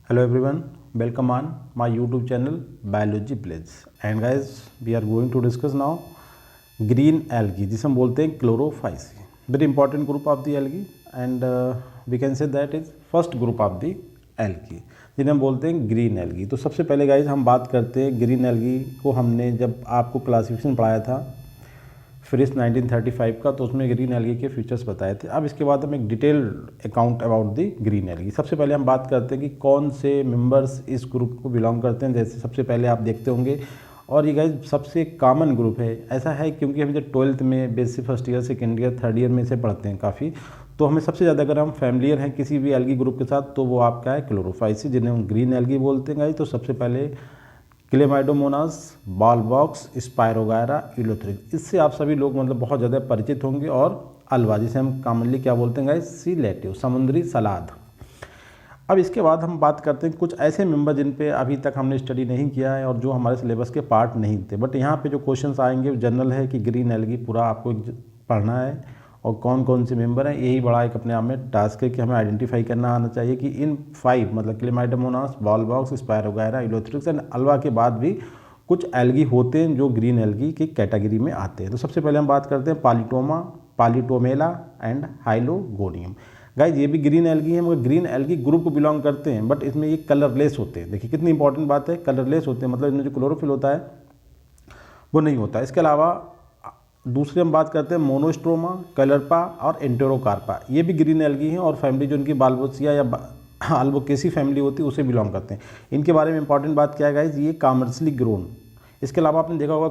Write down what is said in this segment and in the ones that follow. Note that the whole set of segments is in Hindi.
Hello everyone, welcome on my YouTube channel Biology Village. And guys, we are going to discuss now green algae, जिसे हम बोलते हैं chlorophyceae. Very important group of the algae and we can say that is first group of the algae, जिन्हें हम बोलते हैं ग्रीन एल्गी. तो सबसे पहले गाइज हम बात करते हैं ग्रीन एल्गी को. हमने जब आपको क्लासिफिकेशन पढ़ाया था फिरिस 1935 का, तो उसमें ग्रीन एल्गी के फीचर्स बताए थे. अब इसके बाद हम एक detailed account about the green algae. सबसे पहले हम बात करते हैं कि कौन से मेंबर्स इस ग्रुप को बिलोंग करते हैं. जैसे सबसे पहले आप देखते होंगे, और ये गाइज सबसे कॉमन ग्रुप है. ऐसा है क्योंकि हम जब 12th में basic first year, second year, third year में से पढ़ते हैं काफ़ी, तो हमें सबसे ज़्यादा अगर हम फैमिलियर हैं किसी भी एल्गी ग्रुप के साथ, तो वो आपका है क्लोरोफाइसी, जिन्हें हम ग्रीन एल्गी बोलते हैं गाइज. तो सबसे पहले क्लेमाइडोमोनास, बॉलवॉक्स, स्पायरोगायरा, इलोथ्रिक्स, इससे आप सभी लोग मतलब बहुत ज़्यादा परिचित होंगे. और अल्वा, जिसे हम कॉमनली क्या बोलते हैं गाइस, सी लेटिव, समुद्री सलाद. अब इसके बाद हम बात करते हैं कुछ ऐसे मेंबर जिन पे अभी तक हमने स्टडी नहीं किया है और जो हमारे सिलेबस के पार्ट नहीं थे, बट यहाँ पे जो क्वेश्चंस आएंगे जनरल है कि ग्रीन एल्गी पूरा आपको पढ़ना है और कौन कौन से मेंबर हैं. यही बड़ा एक अपने आप में टास्क है कि हमें आइडेंटिफाई करना आना चाहिए कि इन 5 मतलब क्लेमाइडोमोनास, बॉलवॉक्स, स्पायरोगायरा, इलोथ्रिक्स एंड अल्वा के बाद भी कुछ एल्गी होते हैं जो ग्रीन एल्गी की कैटेगरी में आते हैं. तो सबसे पहले हम बात करते हैं पॉलीटोमा, पॉलीटोमेला एंड हाइलोगोनियम. गाइज ये भी ग्रीन एल्गी है, मगर ग्रीन एल्गी ग्रुप को बिलोंग करते हैं, बट इसमें ये कलरलेस होते हैं. देखिए कितनी इंपॉर्टेंट बात है, कलरलेस होते हैं, मतलब इनमें जो क्लोरोफिल होता है वो नहीं होता. इसके अलावा दूसरी हम बात करते हैं मोनोस्ट्रोमा, कलरपा और एंटेरोकार्पा. ये भी ग्रीन एल्गी हैं और फैमिली जो इनकी बाल्बोसिया या अल्बोकेसी फैमिली होती है उसे बिलोंग करते हैं. इनके बारे में इंपॉर्टेंट बात क्या है गाइज, ये कॉमर्शियली ग्रोन. इसके अलावा आपने देखा होगा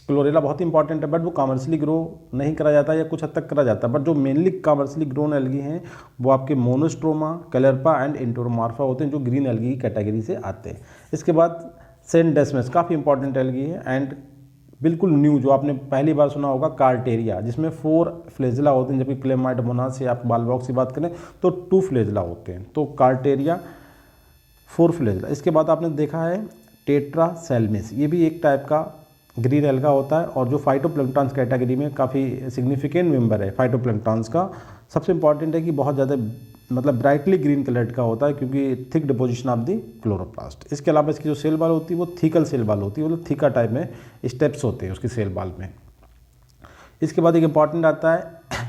क्लोरेला बहुत इंपॉर्टेंट है, बट वो कॉमर्शियली ग्रो नहीं करा जाता या कुछ हद तक करा जाता है. बट जो मेनली कॉमर्शियली ग्रोन एल्गी हैं वो आपके मोनोस्ट्रोमा, कलरपा एंड एंटेरोमार्फा होते हैं, जो ग्रीन एल्गी की कैटेगरी से आते हैं. इसके बाद सेंडेस्मस काफ़ी इंपॉर्टेंट एल्गी है. एंड बिल्कुल न्यू जो आपने पहली बार सुना होगा, कार्टेरिया, जिसमें 4 फ्लेजला होते हैं, जबकि क्लेमाइडोमोनास से आप बालवॉक्स की बात करें तो 2 फ्लेजला होते हैं. तो कार्टेरिया 4 फ्लेजला. इसके बाद आपने देखा है टेट्रासेल्मिस, ये भी एक टाइप का ग्रीन एल्गा होता है और जो फाइटोप्लैंक्टन्स कैटेगरी में काफ़ी सिग्निफिकेंट मेंबर है फाइटोप्लैंक्टन्स का. सबसे इंपॉर्टेंट है कि बहुत ज़्यादा मतलब ब्राइटली ग्रीन कलर का होता है क्योंकि thick deposition of the chloroplast. इसके अलावा इसकी जो सेल बाल होती है वो थीकल सेल बाल होती है, मतलब थीका टाइप में स्टेप्स होते हैं उसकी सेल बाल में. इसके बाद एक इंपॉर्टेंट आता है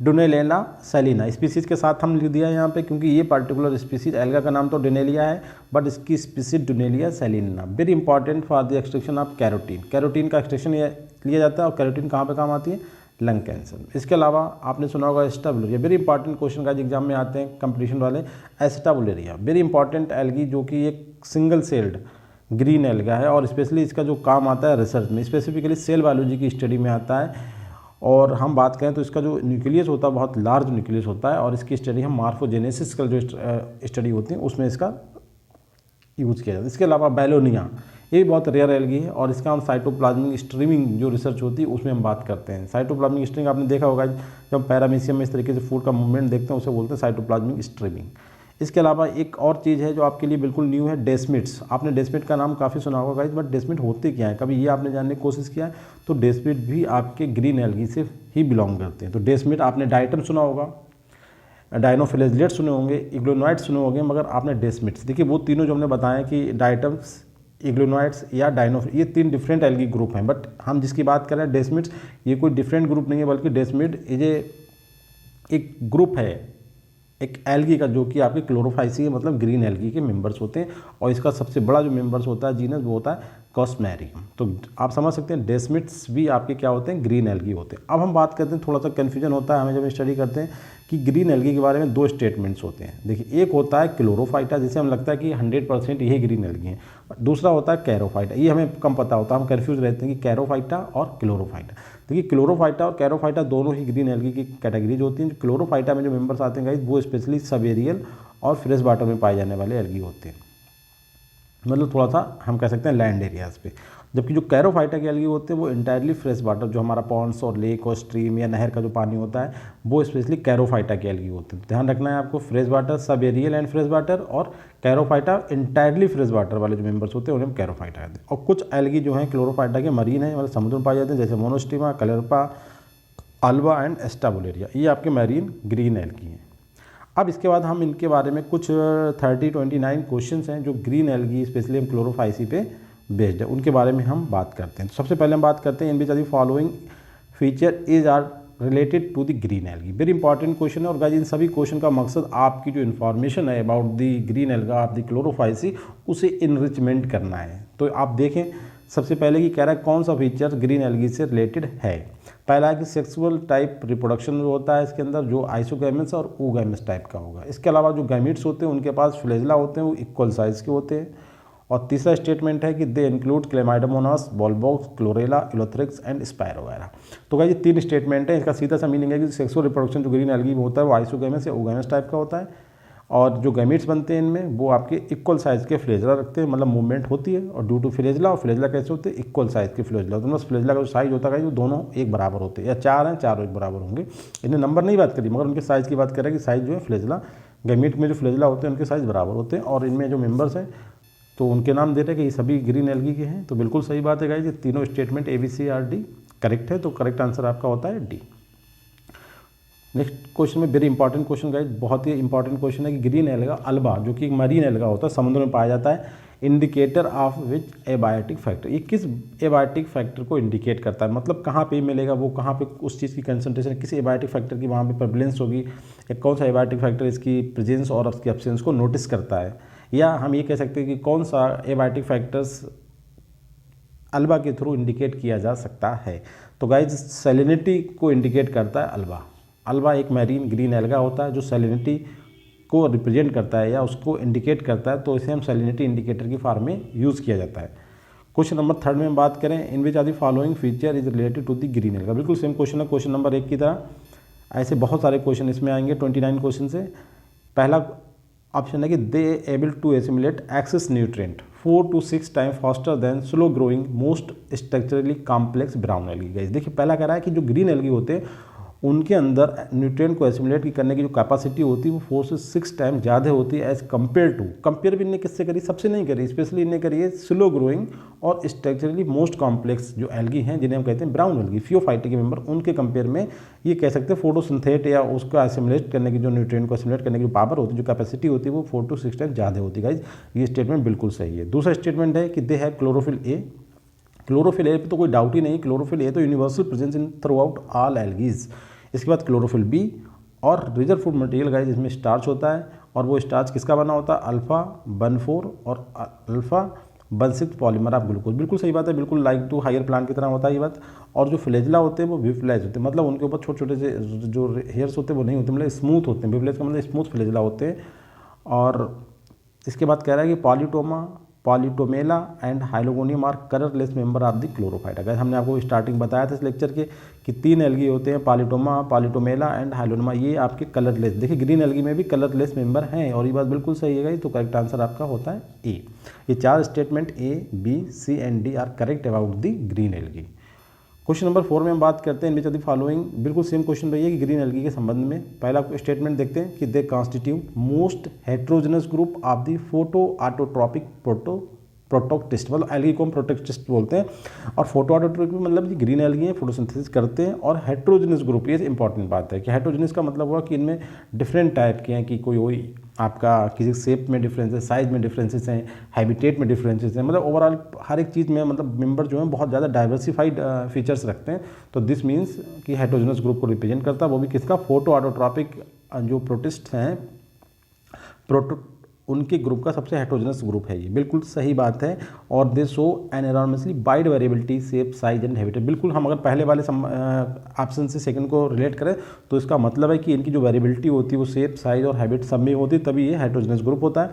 डुनेलिया सैलिना. स्पीसीज के साथ हम लिख दिया है यहाँ पे क्योंकि ये पर्टिकुलर स्पीसीज, एल्गा का नाम तो डुनेलिया है बट इसकी species Dunaliella salina. Very important for the extraction of carotene. Carotene का एक्सट्रैक्शन लिया जाता है और कैरोटीन कहाँ पे काम आती है, लंग कैंसर. इसके अलावा आपने सुना होगा एस्टाबुलेरिया. वेरी इंपॉर्टेंट क्वेश्चन का एग्जाम में आते हैं कंपटीशन वाले. एस्टाबुलेरिया वेरी इंपॉर्टेंट एल्गी जो कि एक सिंगल सेल्ड ग्रीन एल्गा है और स्पेशली इसका जो काम आता है रिसर्च में, स्पेसिफिकली सेल बायोलॉजी की स्टडी में आता है. और हम बात करें तो इसका जो न्यूक्लियस होता है बहुत लार्ज न्यूक्लियस होता है और इसकी स्टडी हम मार्फोजेनेसिस का जो स्टडी होती है उसमें इसका यूज़ किया जाता है. इसके अलावा बैलोनिया, ये भी बहुत रेयर एल्गी है और इसका हम साइटोप्लाज्मिक स्ट्रीमिंग जो रिसर्च होती है उसमें हम बात करते हैं. साइटोप्लाज्मिक स्ट्रीमिंग आपने देखा होगा, जब पैरामीशियम में इस तरीके से फूड का मूवमेंट देखते हैं उसे बोलते हैं साइटोप्लाज्मिक स्ट्रीमिंग. इसके अलावा एक और चीज़ है जो आपके लिए बिल्कुल न्यू है, डेस्मिड्स. आपने डेस्मिड का नाम काफ़ी सुना होगा गाइस, बट डेस्मिड होते क्या है कभी ये आपने जानने की कोशिश किया है? तो डेस्मिड भी आपके ग्रीन एल्गी से ही बिलोंग करते हैं. तो डेस्मिड आपने डाइटम सुना होगा, डाइनोफ्लैजेलेट सुने होंगे, इग्लोनॉइड्स सुने होंगे, मगर आपने डेस्मिड्स देखिए वो तीनों जो हमने बताया कि डाइटम्स, इग्लोनॉइड्स या डाइनोफ, ये 3 डिफरेंट एल्गी ग्रुप हैं. बट हम जिसकी बात कर रहे हैं डेस्मिड्स, ये कोई डिफरेंट ग्रुप नहीं है बल्कि डेस्मिड ये एक ग्रुप है एक एल्गी का जो कि आपके क्लोरोफाइसी मतलब ग्रीन एल्गी के मेंबर्स होते हैं. और इसका सबसे बड़ा जो मेंबर्स होता है जीनस वो होता है कॉस्मेरियम. तो आप समझ सकते हैं डेस्मिड्स भी आपके क्या होते हैं, ग्रीन एल्गी होते हैं. अब हम बात करते हैं, थोड़ा सा कन्फ्यूजन होता है हमें जब स्टडी करते हैं कि ग्रीन एल्गी के बारे में 2 स्टेटमेंट्स होते हैं. देखिए एक होता है क्लोरोफाइटा, जिसे हम लगता है कि 100% यही ग्रीन एल्गी है. दूसरा होता है कैरोफाइटा, ये हमें कम पता होता है, हम कन्फ्यूज रहते हैं कि कैरोफाइटा और क्लोरोफाइटा. देखिए क्लोरोफाइटा और कैरोफाइटा दोनों ही ग्रीन एल्गी की कैटेगरीज होती हैं. क्लोरोफाइटा में जो मेंबर्स आते हैं गाइस वो स्पेशली सबेरियल और फ्रेश वाटर में पाए जाने वाले एल्गी होते हैं, मतलब थोड़ा सा हम कह सकते हैं लैंड एरियाज पे. जबकि जो कैरोफाइटा की एल्गी होते हैं वो इंटायरली फ्रेश वाटर, जो हमारा पॉन्ड्स और लेक और स्ट्रीम या नहर का जो पानी होता है वो स्पेशली कैरोफाइटा की एल्गी होती है. ध्यान रखना है आपको, फ्रेश वाटर, सब एरियल एंड फ्रेश वाटर, और कैरोफाइटा इंटायरली फ्रेश वाटर वाले जो मेंबर्स होते हैं उन्हें कैरोफाइटा कहते हैं. और कुछ एल्गी जो हैं क्लोरोफाइटा के मरीन है, मतलब समुद्र में पाए जाते हैं, जैसे मोनोस्टिमा, कलरपा, अल्वा एंड एस्टाबुलेरिया, ये आपके मरीन ग्रीन एल्गी हैं. अब इसके बाद हम इनके बारे में कुछ 29 क्वेश्चंस हैं जो ग्रीन एल्गी स्पेशली हम क्लोरोफाइसी पे बेस्ड है, उनके बारे में हम बात करते हैं। तो सबसे पहले हम बात करते हैं in which are the following feature is are related to the green algae. Very important question है और गाइस इन सभी क्वेश्चन का मकसद आपकी जो इन्फॉर्मेशन है about the green alga of the Chlorophyceae उसे इनरिचमेंट करना है। तो आप देखें सबसे पहले कि कह रहा है कौन सा फीचर ग्रीन एल्गी से रिलेटेड है। पहला है कि सेक्सुअल टाइप रिप्रोडक्शन जो होता है इसके अंदर जो आइसोगैमेट्स और ओगैमेट्स टाइप का होगा। इसके अलावा जो गैमेट्स होते हैं उनके पास फ्लेजला होते हैं वो इक्वल साइज़ के होते हैं। और तीसरा स्टेटमेंट है कि they include Chlamydomonas, Volvox, Chlorella, Ulothrix and spiro वगैरह। तो गाइस ये 3 स्टेटमेंट है। इसका सीधा सा मीनिंग है कि सेक्सुअल रिप्रोडक्शन जो ग्रीन एल्गी में होता है वो आइसोगैमेट्स या ओगैमेट्स टाइप का होता है और जो गैमेट्स बनते हैं इनमें वो आपके इक्वल साइज़ के फ्लेजला रखते हैं, मतलब मूवमेंट होती है। और ड्यू टू फ्लेजला, और फ्लेजला कैसे होते हैं इक्वल साइज़ के फ्लेजला होते हैं, बस फ्लेजला का जो साइज़ होता है वो दोनों एक बराबर होते हैं, या 4 हैं 4 एक बराबर होंगे। इन्हें नंबर नहीं बात करी मगर उनके साइज़ की बात करें कि साइज़ जो है फ्लेजला गैमेट में जो फ्लेजला होते हैं उनके साइज़ बराबर होते हैं। और इनमें जो मेंबर्स हैं तो उनके नाम दे रहे हैं कि ये सभी ग्रीन एल्गी के हैं। तो बिल्कुल सही बात है गाइस, ये तीनों स्टेटमेंट ABCD करेक्ट है। तो करेक्ट आंसर आपका होता है डी। नेक्स्ट क्वेश्चन में वेरी इंपॉर्टेंट क्वेश्चन गाइस, बहुत ही इंपॉर्टेंट क्वेश्चन है कि ग्रीन एल्गा अल्बा जो कि एक मरीन एल्गा होता है समुद्र में पाया जाता है, indicator of which abiotic factor, ये किस एबायोटिक फैक्टर को इंडिकेट करता है, मतलब कहाँ पे मिलेगा वो, कहाँ पे उस चीज़ की कंसंट्रेशन किस एबायोटिक फैक्टर की वहाँ पे प्रेवलेंस होगी, या कौन सा एबायोटिक फैक्टर इसकी प्रेजेंस और उसकी एब्सेंस को नोटिस करता है। या हम ये कह सकते हैं कि कौन सा एबायोटिक फैक्टर्स अल्बा के थ्रू इंडिकेट किया जा सकता है। तो गाइज सैलिनिटी को इंडिकेट करता है अल्बा। अल्बा एक मैरीन ग्रीन एल्गा होता है जो सैलिनिटी को रिप्रेजेंट करता है या उसको इंडिकेट करता है, तो इसे हम सैलिनिटी इंडिकेटर की फॉर्म में यूज़ किया जाता है। क्वेश्चन नंबर 3 में हम बात करें in which are the following feature is related to the green alga. बिल्कुल सेम क्वेश्चन है क्वेश्चन नंबर 1 की तरह, ऐसे बहुत सारे क्वेश्चन इसमें आएंगे 29 क्वेश्चन से। पहला ऑप्शन है कि they able to assimilate excess nutrient 4 to 6 time faster than slow growing most structurally complex brown algae. Guys देखिए पहला कह रहा है कि जो ग्रीन एल्गी होते हैं उनके अंदर न्यूट्रिएंट को एसिमुलेट करने की जो कैपेसिटी होती है वो 4 से 6 टाइम ज़्यादा होती है एज कंपेयर भी इनने किससे करी, सबसे नहीं करी, स्पेशली इन्हें करी है स्लो ग्रोइंग और स्ट्रक्चरली मोस्ट कॉम्प्लेक्स जो एल्गी हैं जिन्हें हम कहते हैं ब्राउन एल्गी, फियोफाइटा के मेंबर, उनके कंपेयर में ये कह सकते हैं फोटोसिंथेट या उसको एसिमुलेट करने की जो न्यूट्रिएंट को एसिमुलेट करने की जो पावर होती है, जो कैपेसिटी होती है वो 4 to 6 टाइम ज़्यादा होती है। गाइस ये स्टेटमेंट बिल्कुल सही है। दूसरा स्टेटमेंट है कि they have chlorophyll A. Chlorophyll A पे तो कोई डाउट ही नहीं, क्लोरोफिल ए तो universal presence in throughout all algaes. इसके बाद क्लोरोफिल बी और रिजर्व फूड मटेरियल गाइस इसमें स्टार्च होता है और वो स्टार्च किसका बना होता है, अल्फा बन 4 और अल्फा बन 6 पॉलीमर ऑफ ग्लूकोज। बिल्कुल सही बात है, बिल्कुल लाइक टू हायर प्लांट की तरह होता है ये बात। और जो फ्लेजला होते हैं वो विफ्लेज होते हैं, मतलब उनके ऊपर छोटे छोटे से जो हेयर्स होते हैं वो नहीं होते, मतलब स्मूथ होते हैं, विफ्लेज का मतलब स्मूथ फ्लेजला होते हैं। और इसके बाद कह रहा है कि Polytomella and Hyalogonium are colourless member of the Chlorophyta. Guys हमने आपको स्टार्टिंग बताया था इस लेक्चर के कि 3 एल्गी होते हैं, पॉलीटोमेला एंड हाइलोनिमा, ये आपके कलरलेस। देखिए ग्रीन एल्गी में भी कलरलेस मेंबर हैं और ये बात बिल्कुल सही है गाइस। तो करेक्ट आंसर आपका होता है ए। ये 4 statement A, B, C and D are correct about the green algae. Question number 4 में हम बात करते हैं in which of the following, बिल्कुल सेम क्वेश्चन रही है कि ग्रीन एल्गी के संबंध में। पहला स्टेटमेंट देखते हैं कि they constitute most heterogeneous group of the photo autotrophic protoctist, मतलब एल्गी को हम प्रोटोक्टिस्ट बोलते हैं। और फोटो ऑटोट्रॉपिक मतलब ये ग्रीन एल्गी है, फोटोसिंथेसिस करते हैं। और हेट्रोजेनस ग्रुप, ये इंपॉर्टेंट बात है कि हेट्रोजेनस का मतलब हुआ कि इनमें डिफरेंट टाइप के हैं, कि कोई आपका किसी शेप में डिफरेंसेस, साइज में डिफरेंसेस हैं, हैबिटेट में डिफरेंसेस हैं, मतलब ओवरऑल हर एक चीज़ में मतलब मेंबर जो हैं बहुत ज़्यादा डाइवर्सिफाइड फीचर्स रखते हैं। तो दिस मीन्स कि हेट्रोजेनस ग्रुप को रिप्रेजेंट करता है, वो भी किसका, फोटो ऑटोट्रॉपिक जो प्रोटिस्ट हैं उनके ग्रुप का सबसे हेट्रोजेनस ग्रुप है ये, बिल्कुल सही बात है। और दे show N enormously wide variability shape size and habitat. बिल्कुल हम अगर पहले वाले ऑप्शन से सेकंड को रिलेट करें तो इसका मतलब है कि इनकी जो वेरिएबिलिटी होती है वो शेप साइज और हैबिट सब में होती है, तभी ये हेट्रोजेनस ग्रुप होता है।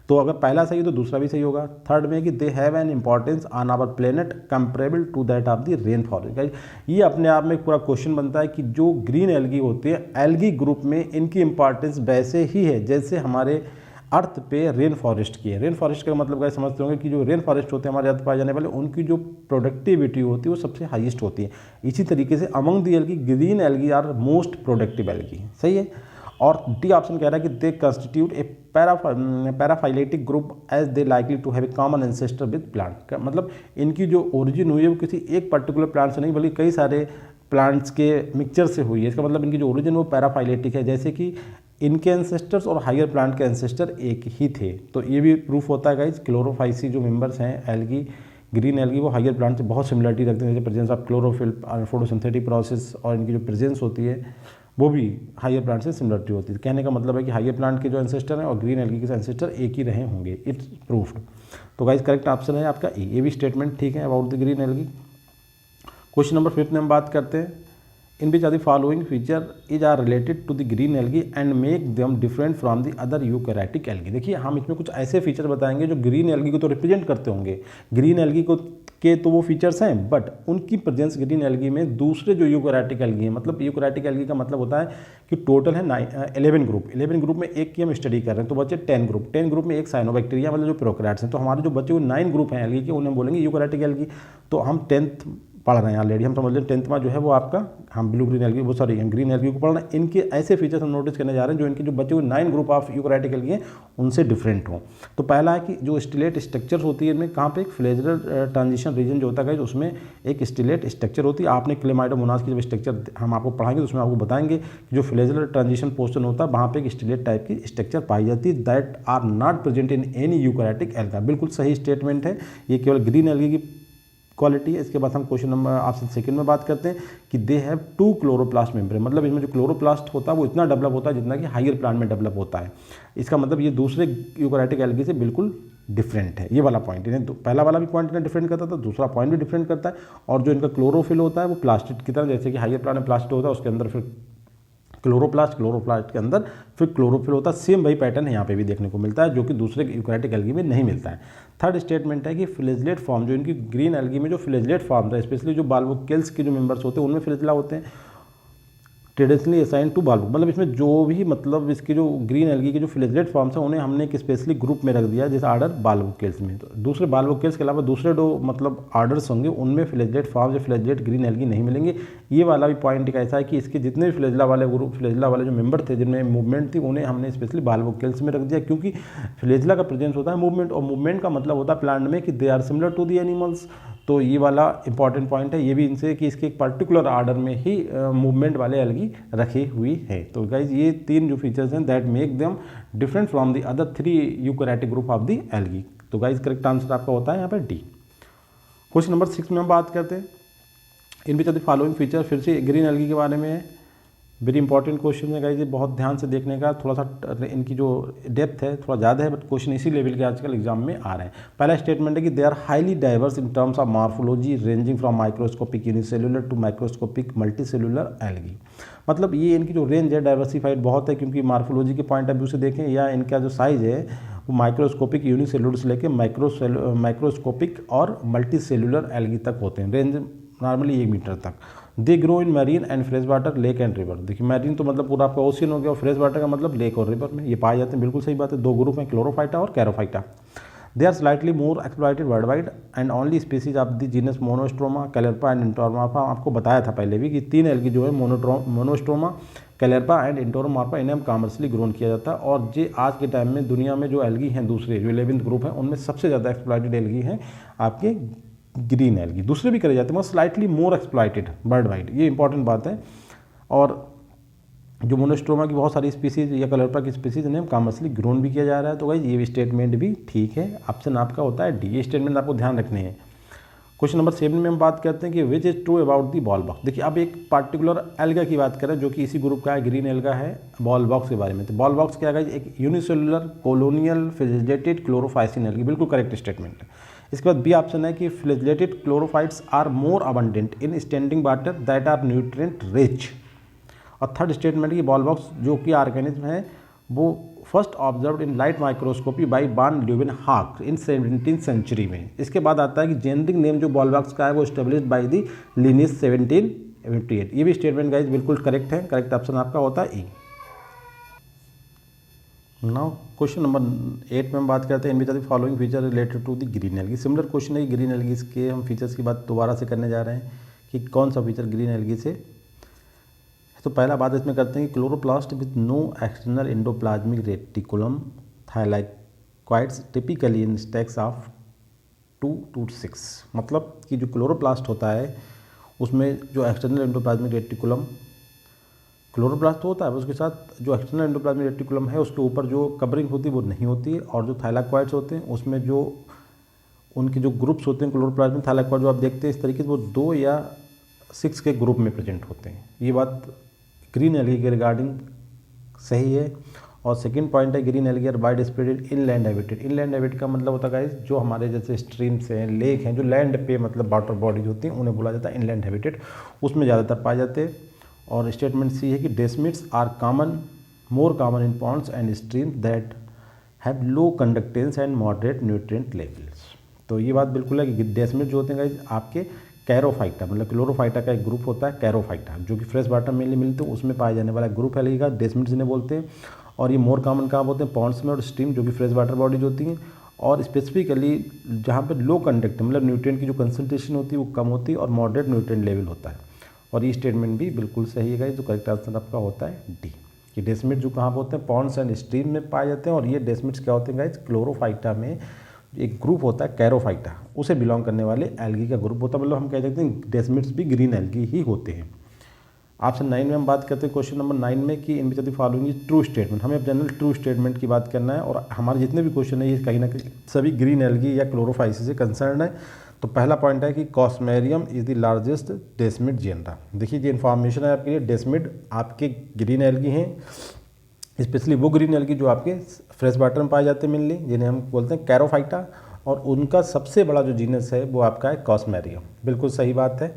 तो अगर पहला सही है तो दूसरा भी सही होगा। थर्ड में कि they have an importance on our planet comparable to that of the rain forest. ये अपने आप में एक पूरा क्वेश्चन बनता है कि जो ग्रीन एल्गी होती है एल्गी ग्रुप में इनकी इंपॉर्टेंस वैसे ही है जैसे हमारे अर्थ पे रेन फॉरेस्ट की है। रेन फॉरेस्ट का मतलब क्या समझते होंगे कि जो रेन फॉरेस्ट होते हैं हमारे अर्थ पाए जाने वाले, उनकी जो प्रोडक्टिविटी होती है वो सबसे हाईएस्ट होती है। इसी तरीके से among the algae green algae are most productive algae, सही है। और डी ऑप्शन कह रहा है कि they constitute a paraphyletic group as they likely to have a common ancestor with plant. मतलब इनकी जो ओरिजिन हुई है वो किसी एक पर्टिकुलर प्लांट से नहीं बल्कि कई सारे प्लांट्स के मिक्सचर से हुई है। इसका मतलब इनकी जो ओरिजिन वो पैराफाइलेटिक है, जैसे कि इनके एंसेस्टर्स और हायर प्लांट के एंसेस्टर एक ही थे। तो ये भी प्रूफ होता है गाइज, क्लोरोफाइसी जो मेंबर्स हैं एल्गी, ग्रीन एल्गी, वो हायर प्लांट से बहुत सिमिलरिटी रखते हैं, जैसे presence of chlorophyll, photosynthetic process और इनकी जो प्रेजेंस होती है वो भी हायर प्लांट से सिमिलरिटी होती है। कहने का मतलब है कि हायर प्लांट के जो एंसेस्टर हैं और ग्रीन एल्गी के एंसेस्टर एक ही रहे होंगे, इट्स प्रूफ्ड। तो गाइज करेक्ट ऑप्शन है आपका ए, ये भी स्टेटमेंट ठीक है about the green algae. Question number 5 में हम बात करते हैं, in which are the following feature is are related to the green algae and make them different from the other eukaryotic algae. देखिए हम इसमें कुछ ऐसे फीचर बताएंगे जो ग्रीन एल्गी को तो रिप्रेजेंट करते होंगे, ग्रीन एल्गी को के तो वो फीचर्स हैं, बट उनकी प्रेजेंस ग्रीन एल्गी में दूसरे जो यूकैरियोटिक एल्गी हैं, मतलब यूकैरियोटिक एल्गी का मतलब होता है कि टोटल है 11 ग्रुप, 11 ग्रुप में एक की हम स्टडी कर रहे हैं तो बचे 10 ग्रुप, 10 ग्रुप में एक साइनोबैक्टीरिया मतलब जो प्रोकैरियोट्स हैं, तो हमारे जो बचे हुए 9 ग्रुप हैं एल्गी के उन्हें बोलेंगे यूकैरियोटिक एल्गी। तो हम 10th पढ़ रहे हैं ऑलरेडी, हम समझ लें 10th में जो है वो आपका हम ब्लू ग्रीन एल्गी, वो सॉरी हम ग्रीन एल्गी को पढ़ रहे हैं। इनके ऐसे फीचर्स हम नोटिस करने जा रहे हैं जो इनके जो बचे हुए 9 ग्रुप ऑफ यूकैरियोटिक एल्गी हैं उनसे डिफरेंट हों। तो पहला है कि जो स्टिलेट स्ट्रक्चर्स होती है इनमें, कहाँ पे एक फ्लेजरल ट्रांजिशन रीजन जो होता है उसमें एक स्टिलेट स्ट्रक्चर होती है। आपने क्लेमाइडोमोनास की जब स्ट्रक्चर हम आपको पढ़ाएंगे तो उसमें आपको बताएंगे कि जो फ्लेजरल ट्रांजिशन पोर्शन होता है वहाँ पे एक स्टिलेट टाइप की स्ट्रक्चर पाई जाती है, that are not present in any eukaryotic alga. बिल्कुल सही स्टेटमेंट है, ये केवल ग्रीन एल्गी की क्वालिटी है। इसके बाद हम क्वेश्चन नंबर ऑप्शन सेकंड में बात करते हैं कि दे हैव 2 क्लोरोप्लास्ट मेम्ब्रेन, मतलब इसमें जो क्लोरोप्लास्ट होता है वो इतना डेवलप होता है जितना कि हायर प्लांट में डेवलप होता है। इसका मतलब ये दूसरे यूकैरियोटिक एल्गी से बिल्कुल डिफरेंट है, ये वाला पॉइंट। इन्हें पहला वाला भी पॉइंट इन्हें डिफरेंट करता था, दूसरा पॉइंट भी डिफरेंट करता है। और जो इनका क्लोरोफिल होता है वो प्लास्टिड की तरह, जैसे कि हायर प्लांट में प्लास्टिड होता है उसके अंदर फिर क्लोरोप्लास्ट के अंदर फिर क्लोरोफिल होता है। सेम वही पैटर्न यहाँ पे भी देखने को मिलता है जो कि दूसरे यूकैरियोटिक एल्गी में नहीं मिलता है। थर्ड स्टेटमेंट है कि फ्लेजलेट फॉर्म, जो इनकी ग्रीन एल्गी में जो फ्लेजलेट फॉर्म था, स्पेशली जो बाल्बोकेल्स के जो मेंबर्स होते हैं उनमें फ्लेजला होते हैं, ट्रेडिशनली असाइन टू बाल्बो, मतलब इसमें जो भी मतलब इसके जो ग्रीन एल्गी के जो फ्लेजलेट फॉर्म्स हैं उन्हें हमने एक स्पेशली ग्रुप में रख दिया जैसे आर्डर बाल्बोकेल्स में। तो दूसरे बाल्बोकेल्स के अलावा दूसरे जो मतलब आर्डर्स होंगे उनमें फ्लेजलेट फॉर्म्स या फ्लेजलेट ग्रीन एल्गी नहीं मिलेंगे। ये वाला भी पॉइंट ऐसा है कि इसके जितने भी फ्लेजला वाले ग्रुप, फ्लेजला वाले जो मेंबर थे जिनमें मूवमेंट थी उन्हें हमने स्पेशली बाल्बोकेल्स में रख दिया, क्योंकि फ्लेजला का प्रेजेंस होता है मूवमेंट, और मूवमेंट का मतलब होता है प्लांट में कि they are similar to the animals. तो ये वाला इंपॉर्टेंट पॉइंट है ये भी इनसे कि इसके एक पर्टिकुलर आर्डर में ही मूवमेंट वाले एल्गी रखी हुई है। तो गाइज ये 3 जो फीचर्स हैं that make them different from the other 3 eukaryotic group of the algae. तो गाइज करेक्ट आंसर आपका होता है यहाँ पर डी। क्वेश्चन नंबर 6 में हम बात करते हैं, in which of the following feature, फिर से ग्रीन एल्गी के बारे में है। वेरी इंपॉर्टेंट क्वेश्चन है गाइज, ये बहुत ध्यान से देखने का, थोड़ा सा इनकी जो डेप्थ है थोड़ा ज़्यादा है, बट क्वेश्चन इसी लेवल के आजकल एग्जाम में आ रहे हैं। पहला स्टेटमेंट है कि they are highly diverse in terms of morphology ranging from microscopic unicellular to microscopic multicellular algae. मतलब ये इनकी जो रेंज है डाइवर्सिफाइड बहुत है, क्योंकि मार्फोलॉजी के पॉइंट ऑफ व्यू से देखें या इनका जो साइज़ है वो माइक्रोस्कोपिक यूनिसेलुलर से लेकर माइक्रोस्कोपिक और मल्टीसेलुलर एल्गी तक होते हैं, रेंज नॉर्मली 1 मीटर तक। They grow in marine and fresh water, lake and river. देखिए मैरीन तो मतलब पूरा आपका ओशियन हो गया, और फ्रेश वाटर का मतलब लेक और रिवर में ये पाए जाते हैं, बिल्कुल सही बात है। 2 ग्रुप हैं, क्लोरोफाइटा और Charophyta. They are slightly more exploited worldwide and only species of the genus Monostroma, Caulerpa and Enteromorpha. आपको बताया था पहले भी कि 3 एल्गी जो है मोनोस्ट्रोमा, कैलेर्पा एंड एंटोमॉर्फा, इन्हें हम कॉमर्शियली ग्रोन किया जाता है। और ये आज के टाइम में दुनिया में जो एल्गी हैं दूसरे जो 11th ग्रुप हैं उनमें सबसे ज़्यादा एक्सप्लॉइटेड एल्गी हैं आपके ग्रीन एल्गी। दूसरे भी करे जाते हैं मगर slightly more exploited world wide, ये इंपॉर्टेंट बात है। और जो मोनोस्ट्रोमा की बहुत सारी स्पीसीज या कैलेर्पा की स्पीसीज इन्हें कॉमर्शियली ग्रोन भी किया जा रहा है। तो भाई ये स्टेटमेंट भी ठीक है, ऑप्शन आपका होता है डी। ये स्टेटमेंट आपको ध्यान रखने हैं। क्वेश्चन नंबर 7 में हम बात करते हैं कि which is true about the ball box. देखिए अब एक पार्टिकुलर एल्गा की बात करें जो कि इसी ग्रुप का है, ग्रीन एल्गा है, बॉल बॉक्स के बारे में। तो बॉल बॉक्स क्या है, एक unicellular colonial flagellated chlorophycean algae, बिल्कुल करेक्ट स्टेटमेंट है। इसके बाद बी ऑप्शन है कि flagellated chlorophytes are more abundant in standing water that are nutrient rich. और थर्ड स्टेटमेंट की बॉल बॉक्स जो कि ऑर्गेनिज्म है वो first observe in light microscopy by van Leeuwenhoek in 17th century में। इसके बाद आता है कि जेनरिक नेम जो बॉल बॉक्स का है वो एस्टेब्लिश्ड बाई दी लिनियस 1758। ये भी स्टेटमेंट गाइज बिल्कुल करेक्ट है, करेक्ट ऑप्शन आपका होता है ई। नाउ क्वेश्चन नंबर 8 में हम बात करते हैं in which of the following feature related to the green algae. Similar question है ग्रीन एल्गी के हम फीचर्स की बात दोबारा से करने जा रहे हैं कि कौन सा फीचर ग्रीन एल्गी से। तो पहला बात इसमें करते हैं कि chloroplast with no external endoplasmic reticulum thylakoids typically in stacks of 2 to 6। मतलब कि जो क्लोरोप्लास्ट होता है उसमें जो एक्सटर्नल एंडोप्लाज्मिक रेटिकुलम क्लोरोप्लास्ट तो होता है, उसके साथ जो एक्सटर्नल एंडोप्लाज्मिक रेटिकुलम है उसके ऊपर जो कवरिंग होती है वो नहीं होती है, और जो थाइलाकॉइड्स होते हैं उसमें जो उनके जो ग्रुप्स होते हैं क्लोरोप्लास्ट में थाइलाकॉइड जो आप देखते हैं इस तरीके से वो 2 या 6 के ग्रुप में प्रेजेंट होते हैं। ये बात ग्रीन एल्गी के रिगार्डिंग सही है। और सेकंड पॉइंट है green algae are wide spread inland habitat. Inland habitat का मतलब होता है गाइस जो हमारे जैसे स्ट्रीम्स हैं, लेक हैं, जो लैंड पे मतलब वाटर बॉडीज होती हैं उन्हें बोला जाता है इनलैंड हैबिटेट, उसमें ज़्यादातर पाए जाते हैं। और स्टेटमेंट सी है कि desmids are common, more common in ponds and streams that have low conductance and moderate nutrient levels. तो ये बात बिल्कुल है कि डेस्मिड जो होते हैं गाइस आपके कैरोफाइटा, मतलब क्लोरोफाइटा का एक ग्रुप होता है कैरोफाइटा, जो कि फ्रेश वाटर में मिलते हैं, उसमें पाया जाने वाला ग्रुप है लगेगा, डेस्मिड्स इन्हें बोलते हैं। और ये मोर कॉमन कहाँ होते हैं, पॉन्ड्स में और स्ट्रीम, जो कि फ्रेश वाटर बॉडीज होती हैं। और स्पेसिफिकली जहाँ पे लो कंडक्ट मतलब न्यूट्रिएंट की जो कंसंट्रेशन होती है वो कम होती है और मॉडरेट न्यूट्रिएंट लेवल होता है। और ये स्टेटमेंट भी बिल्कुल सही है गाइस, जो करेक्ट आंसर आपका होता है डी, कि डेस्मिड जो कहाँ पर होते हैं, पॉन्ड्स एंड स्ट्रीम में पाए जाते हैं। और ये डेस्मिड्स क्या होते हैं गाइस, क्लोरोफाइटा में एक ग्रुप होता है कैरोफाइटा, उसे बिलोंग करने वाले एल्गी का ग्रुप होता है। मतलब हम कह सकते हैं डेस्मिड्स भी ग्रीन एल्गी ही होते हैं। ऑप्शन 9 में हम बात करते हैं क्वेश्चन नंबर 9 में कि in which of the following is true statement. हमें जनरल ट्रू स्टेटमेंट की बात करना है और हमारे जितने भी क्वेश्चन है ये कहीं ना कहीं सभी ग्रीन एल्गी या क्लोरोफाइसी से कंसर्न है। तो पहला पॉइंट है कि Cosmarium is the largest desmid genera. देखिए ये इन्फॉर्मेशन है आपके लिए, डेस्मिड आपके ग्रीन एल्गी हैं, स्पेशली वो ग्रीन एल्गी जो आपके फ्रेश वाटर में पाए जाते हैं मेनली, जिन्हें हम बोलते हैं कैरोफाइटा। और उनका सबसे बड़ा जो जीनस है वो आपका है कॉस्मेरियम, बिल्कुल सही बात है।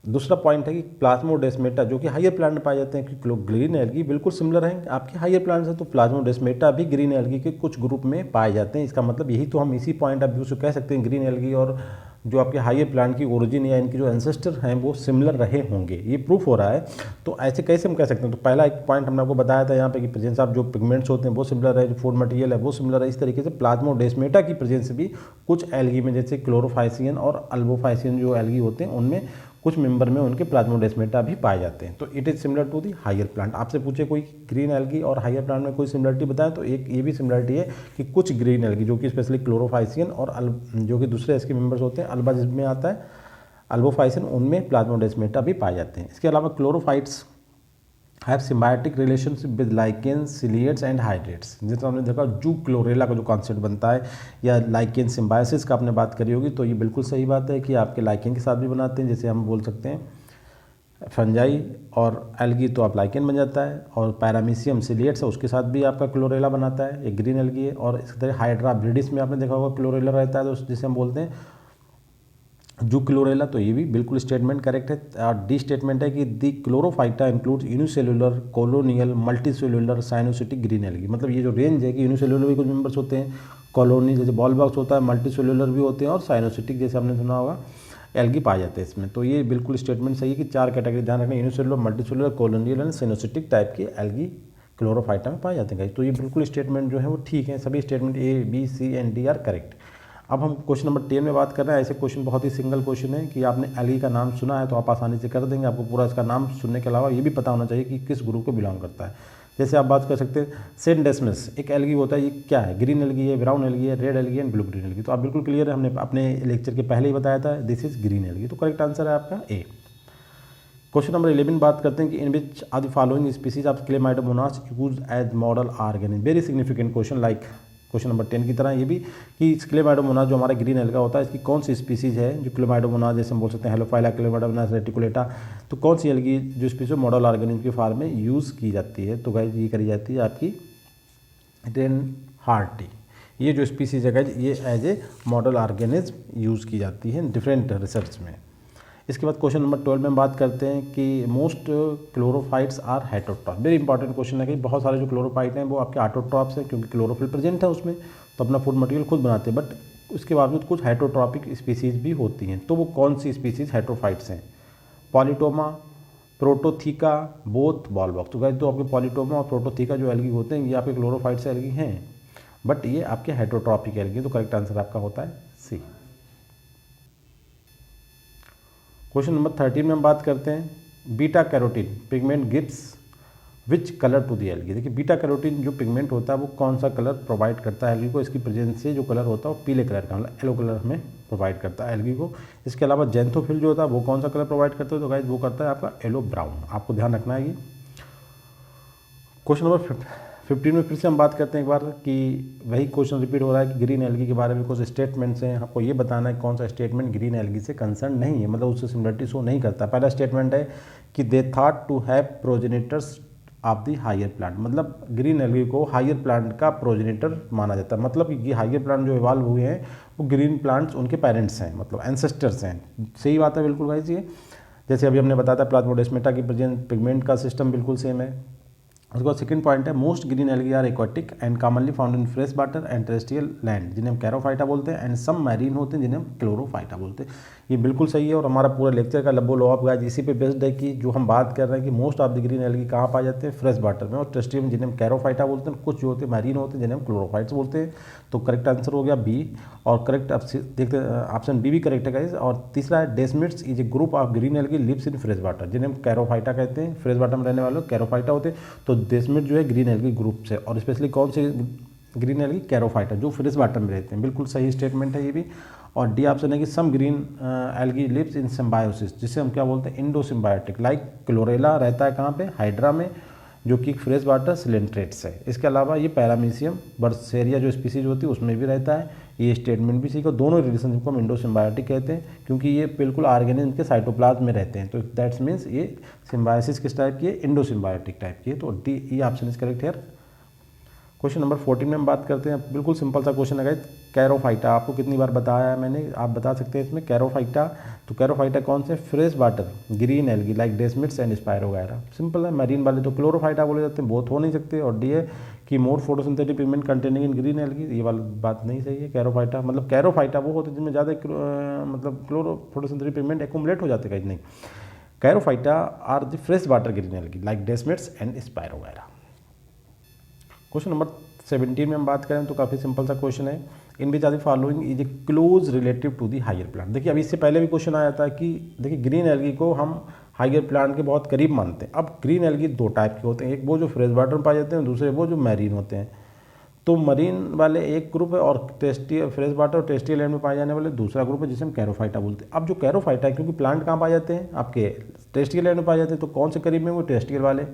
दूसरा पॉइंट है कि प्लाज्मोडेस्मेटा जो कि हायर प्लांट में पाए जाते हैं, कि ग्रीन एल्गी बिल्कुल सिमिलर हैं आपके हायर प्लांट से, तो प्लाज्मोडेस्मेटा भी ग्रीन एल्गी के कुछ ग्रुप में पाए जाते हैं। इसका मतलब यही तो हम इसी पॉइंट ऑफ व्यू से कह सकते हैं ग्रीन एल्गी और जो आपके हायर प्लांट की ओरिजिन या इनके जो एंसेस्टर हैं वो सिमिलर रहे होंगे, ये प्रूफ हो रहा है। तो ऐसे कैसे हम कह सकते हैं, तो पहला एक पॉइंट हमने आपको बताया था यहाँ पे कि प्रेजेंस ऑफ जो पिगमेंट्स होते हैं वो सिमिलर है, जो फूड मटेरियल है वो सिमिलर है। इस तरीके से प्लाज्मोडेस्मेटा की प्रेजेंस भी कुछ एल्गी में, जैसे क्लोरोफाइसियन और अल्बोफाइसियन जो एल्गी होते हैं उनमें कुछ मेंबर में उनके प्लाज्मोडेस्मेटा भी पाए जाते हैं। तो it is similar to the higher plant. आपसे पूछे कोई ग्रीन एल्गी और हायर प्लांट में कोई सिमिलरिटी बताएं, तो एक ये भी सिमिलरिटी है कि कुछ ग्रीन एल्गी जो कि स्पेशली क्लोरोफाइसियन और जो कि दूसरे इसके मेंबर्स होते हैं, अल्बा जिसमें आता है अल्बोफाइसिन, उनमें प्लाज्मोडेस्मेटा भी पाए जाते हैं। इसके अलावा chlorophytes have symbiotic relationship with lichens, ciliates and hydrates. जैसे हमने देखा जू क्लोरेला का जो कॉन्सेप्ट बनता है या लाइकेन सिम्बायोसिस का आपने बात करी होगी, तो ये बिल्कुल सही बात है कि आपके लाइकेन के साथ भी बनाते हैं। जैसे हम बोल सकते हैं फंजाई और एल्गी तो आप लाइकेन बन जाता है, और पैरामीशियम सिलिएट्स है उसके साथ भी आपका क्लोरेला बनाता है, एक ग्रीन एल्गी है। और इसी तरह हाइड्रा ब्रिडिस में आपने देखा होगा क्लोरेला रहता है, तो जिसे हम बोलते हैं जू क्लोरेला। तो ये भी बिल्कुल स्टेटमेंट करेक्ट है। और डी स्टेटमेंट है कि the Chlorophyta includes unicellular, colonial, multicellular, coenocytic green algae. मतलब ये जो रेंज है कि यूनिसेलुलर भी कुछ मेंबर्स होते हैं, कॉलोनी जैसे बॉल बॉक्स होता है, मल्टीसेलुलर भी होते हैं, और साइनोसिटिक जैसे हमने सुना होगा एल्गी पाए जाते हैं इसमें। तो ये बिल्कुल स्टेटमेंट सही है कि 4 कैटेगरी ध्यान रखना, unicellular, multicellular, colonial and coenocytic type के एल्गी क्लोरोफाइटा में पाए जाते हैं। तो ये बिल्कुल स्टेटमेंट जो है वो ठीक है, सभी statement A B C and D are correct. अब हम क्वेश्चन नंबर 10 में बात कर रहे हैं। ऐसे क्वेश्चन बहुत ही सिंगल क्वेश्चन है कि आपने एल्गी का नाम सुना है तो आप आसानी से कर देंगे। आपको पूरा इसका नाम सुनने के अलावा ये भी पता होना चाहिए कि किस ग्रुप को बिलोंग करता है। जैसे आप बात कर सकते हैं सेंडेस्मस, एक एल्गी होता है, ये क्या है, ग्रीन एल्गी है, ब्राउन एल्गी है, red algae and blue green algae. तो आप बिल्कुल क्लियर है, हमने अपने लेक्चर के पहले ही बताया था, दिस इज ग्रीन एल्गी। तो करेक्ट आंसर है आपका ए। क्वेश्चन नंबर 11 बात करते हैं कि in which are the following species of Chlamydomonas use as model organism. Very significant question, like question number 10 की तरह ये भी कि क्लेमाइडोमोनास जो हमारा ग्रीन एल्गा होता है इसकी कौन सी स्पीसीज है जो क्लेमाइडोमोनास, जैसे हम बोल सकते हैं हेलोफाइला, क्लेमाइडोमोनास रेटिकुलेटा, तो कौन सी एल्गी जो स्पीसीज मॉडल ऑर्गेनिज्म के फॉर्म में यूज़ की जाती है। तो गाइस ये करी जाती है आपकी रेनहार्टी। ये जो स्पीसीज है गाइस ये as a model organism use की जाती है डिफरेंट रिसर्च में। इसके बाद क्वेश्चन नंबर 12 में हम बात करते हैं कि most chlorophytes are heterotroph. Very important question है कि बहुत सारे जो क्लोरोफाइट हैं वो आपके ऑटोट्रॉप्स हैं, क्योंकि क्लोरोफिल प्रेजेंट है उसमें, तो अपना फूड मटेरियल खुद बनाते हैं। बट उसके बावजूद कुछ हेटेरोट्रॉपिक स्पीसीज भी होती हैं। तो वो कौन सी स्पीसीज हेटेरोफाइट्स हैं, पॉलीटोमा, प्रोटोथीका, बोथ, बॉलबॉक्स। तो गाइस तो आपके पॉलीटोमा और प्रोटोथीका जो एल्गी होते हैं ये आपके क्लोरोफाइट्स एल्गी हैं, बट ये आपके हेटेरोट्रॉपिक एल्गी। तो करेक्ट आंसर आपका होता है सी। क्वेश्चन नंबर 13 में हम बात करते हैं beta carotene pigment gives which colour to the algae. देखिए बीटा कैरोटीन जो पिगमेंट होता है वो कौन सा कलर प्रोवाइड करता है एल्गी को। इसकी प्रेजेंस से जो कलर होता है वो पीले कलर का, मतलब येलो कलर हमें प्रोवाइड करता है एल्गी को। इसके अलावा जेंथोफिल जो होता है वो कौन सा कलर प्रोवाइड करता है, तो गाइस वो करता है आपका येलो ब्राउन। आपको ध्यान रखना है ये। क्वेश्चन नंबर 15 में फिर से हम बात करते हैं एक बार कि वही क्वेश्चन रिपीट हो रहा है कि ग्रीन एल्गी के बारे में कुछ स्टेटमेंट्स हैं। आपको ये बताना है कौन सा स्टेटमेंट ग्रीन एल्गी से कंसर्न नहीं है, मतलब उससे सिमिलरिटी शो नहीं करता। पहला स्टेटमेंट है कि they thought to have progenitors of the higher plant, मतलब ग्रीन एल्गी को हायर प्लांट का प्रोजेनेटर माना जाता है। मतलब कि हायर प्लांट जो इवॉल्व हुए हैं वो ग्रीन प्लांट्स उनके पेरेंट्स हैं, मतलब एंसेस्टर्स हैं। सही बात है बिल्कुल गाइस। ये जैसे अभी हमने बताया था प्लाज्मोडेस्माटा की प्रेजेंट पिगमेंट का सिस्टम बिल्कुल सेम है। उसके बाद सेकंड पॉइंट है most green algae are aquatic and commonly found in fresh water and terrestrial land, जिन्हें हम कैरोफाइटा बोलते हैं, एंड सम मैरीन होते हैं जिन्हें हम क्लोरोफाइटा बोलते हैं। ये बिल्कुल सही है और हमारा पूरा लेक्चर का लब्बो लॉप गाइस इसी पे बेस्ड है कि जो हम बात कर रहे हैं कि most of the green algae कहाँ पाए जाते हैं, फ्रेश वाटर में और टेरेस्ट्रियल में, जिन्हें हम कैरोफाइटा बोलते हैं। कुछ जो होते हैं मैरीन होते हैं जिन्हें हम क्लोरोफाइट्स बोलते हैं। तो करेक्ट आंसर हो गया बी, और करेक्ट देखते ऑप्शन बी भी करेक्ट है गाइस। और तीसरा है desmids is a group of green algae lives in fresh water, जिन्हें हम कैरोफाइटा कहते हैं। फ्रेश वाटर में रहने वाले कैरोफाइटा होते हैं। तो डेस्मिड जो है ग्रीन एल्गी ग्रुप से, और स्पेशली कौन से ग्रीन एल्गी, कैरोफाइटा, जो फ्रेश वाटर में रहते हैं। बिल्कुल सही स्टेटमेंट है ये भी। और डी ऑप्शन है कि some green algae lives in symbiosis, जिसे हम क्या बोलते हैं, इंडो सिम्बायोटिक, लाइक क्लोरेला रहता है कहाँ पे, हाइड्रा में, जो कि फ्रेश वाटर सिलेंट्रेट्स है। इसके अलावा ये पैरामीशियम बर्सेरिया जो स्पीसीज होती है उसमें भी रहता है। ये स्टेटमेंट भी सीखो। दोनों रिलेशनशिप को हम इंडो सिम्बायोटिक कहते हैं क्योंकि ये बिल्कुल ऑर्गेनिज्म के साइटोप्लाज्म में रहते हैं। तो दैट्स मीन्स ये सिम्बायोसिस किस टाइप की है, इंडो सिम्बायोटिक टाइप की है। तो D E option is correct here. Question number 14 में हम बात करते हैं। बिल्कुल सिंपल सा क्वेश्चन है गाइस। कैरोफाइटा आपको कितनी बार बताया है मैंने, आप बता सकते हैं इसमें कैरोफाइटा। तो कैरोफाइटा कौन से, fresh water green algae like desmids and spiro वगैरह। सिंपल है। मैरीन वाले तो क्लोरोफाइटा बोले जाते हैं, बोथ हो नहीं सकते। और डी है कि more photosynthetic pigment containing in green algae, ये वाली बात नहीं सही है। कैरोफाइटा मतलब कैरोफाइटा वो होते हैं जिनमें ज़्यादा मतलब क्लोरो फोटोसिंथेटिक पिगमेंट एक्यूमुलेट हो जाते हैं, कहीं नहीं। Charophyta are the fresh water green algae like desmids and spiro वगैरह। क्वेश्चन नंबर 17 में हम बात करें तो काफ़ी सिंपल सा क्वेश्चन है। In which are the following is a close relative to the higher plant. देखिए अभी इससे पहले भी क्वेश्चन आया था कि देखिए ग्रीन एल्गी को हम हायर प्लांट के बहुत करीब मानते हैं। अब ग्रीन एल्गी दो टाइप के होते हैं, एक वो जो फ्रेश वाटर में पाए जाते हैं, दूसरे वो जो मैरीन होते हैं। तो मरीन वाले एक ग्रुप है और टेस्टियल फ्रेश वाटर और टेस्टियल लैंड में पाए जाने वाले दूसरा ग्रुप है जिसे हम कैरोफाइटा बोलते हैं। अब जो कैरोफाइटा है क्योंकि प्लांट कहाँ पाए जाते हैं, आपके टेस्टियल लैंड में पाए जाते हैं, तो कौन से करीब में, वो टेस्टियल वाले।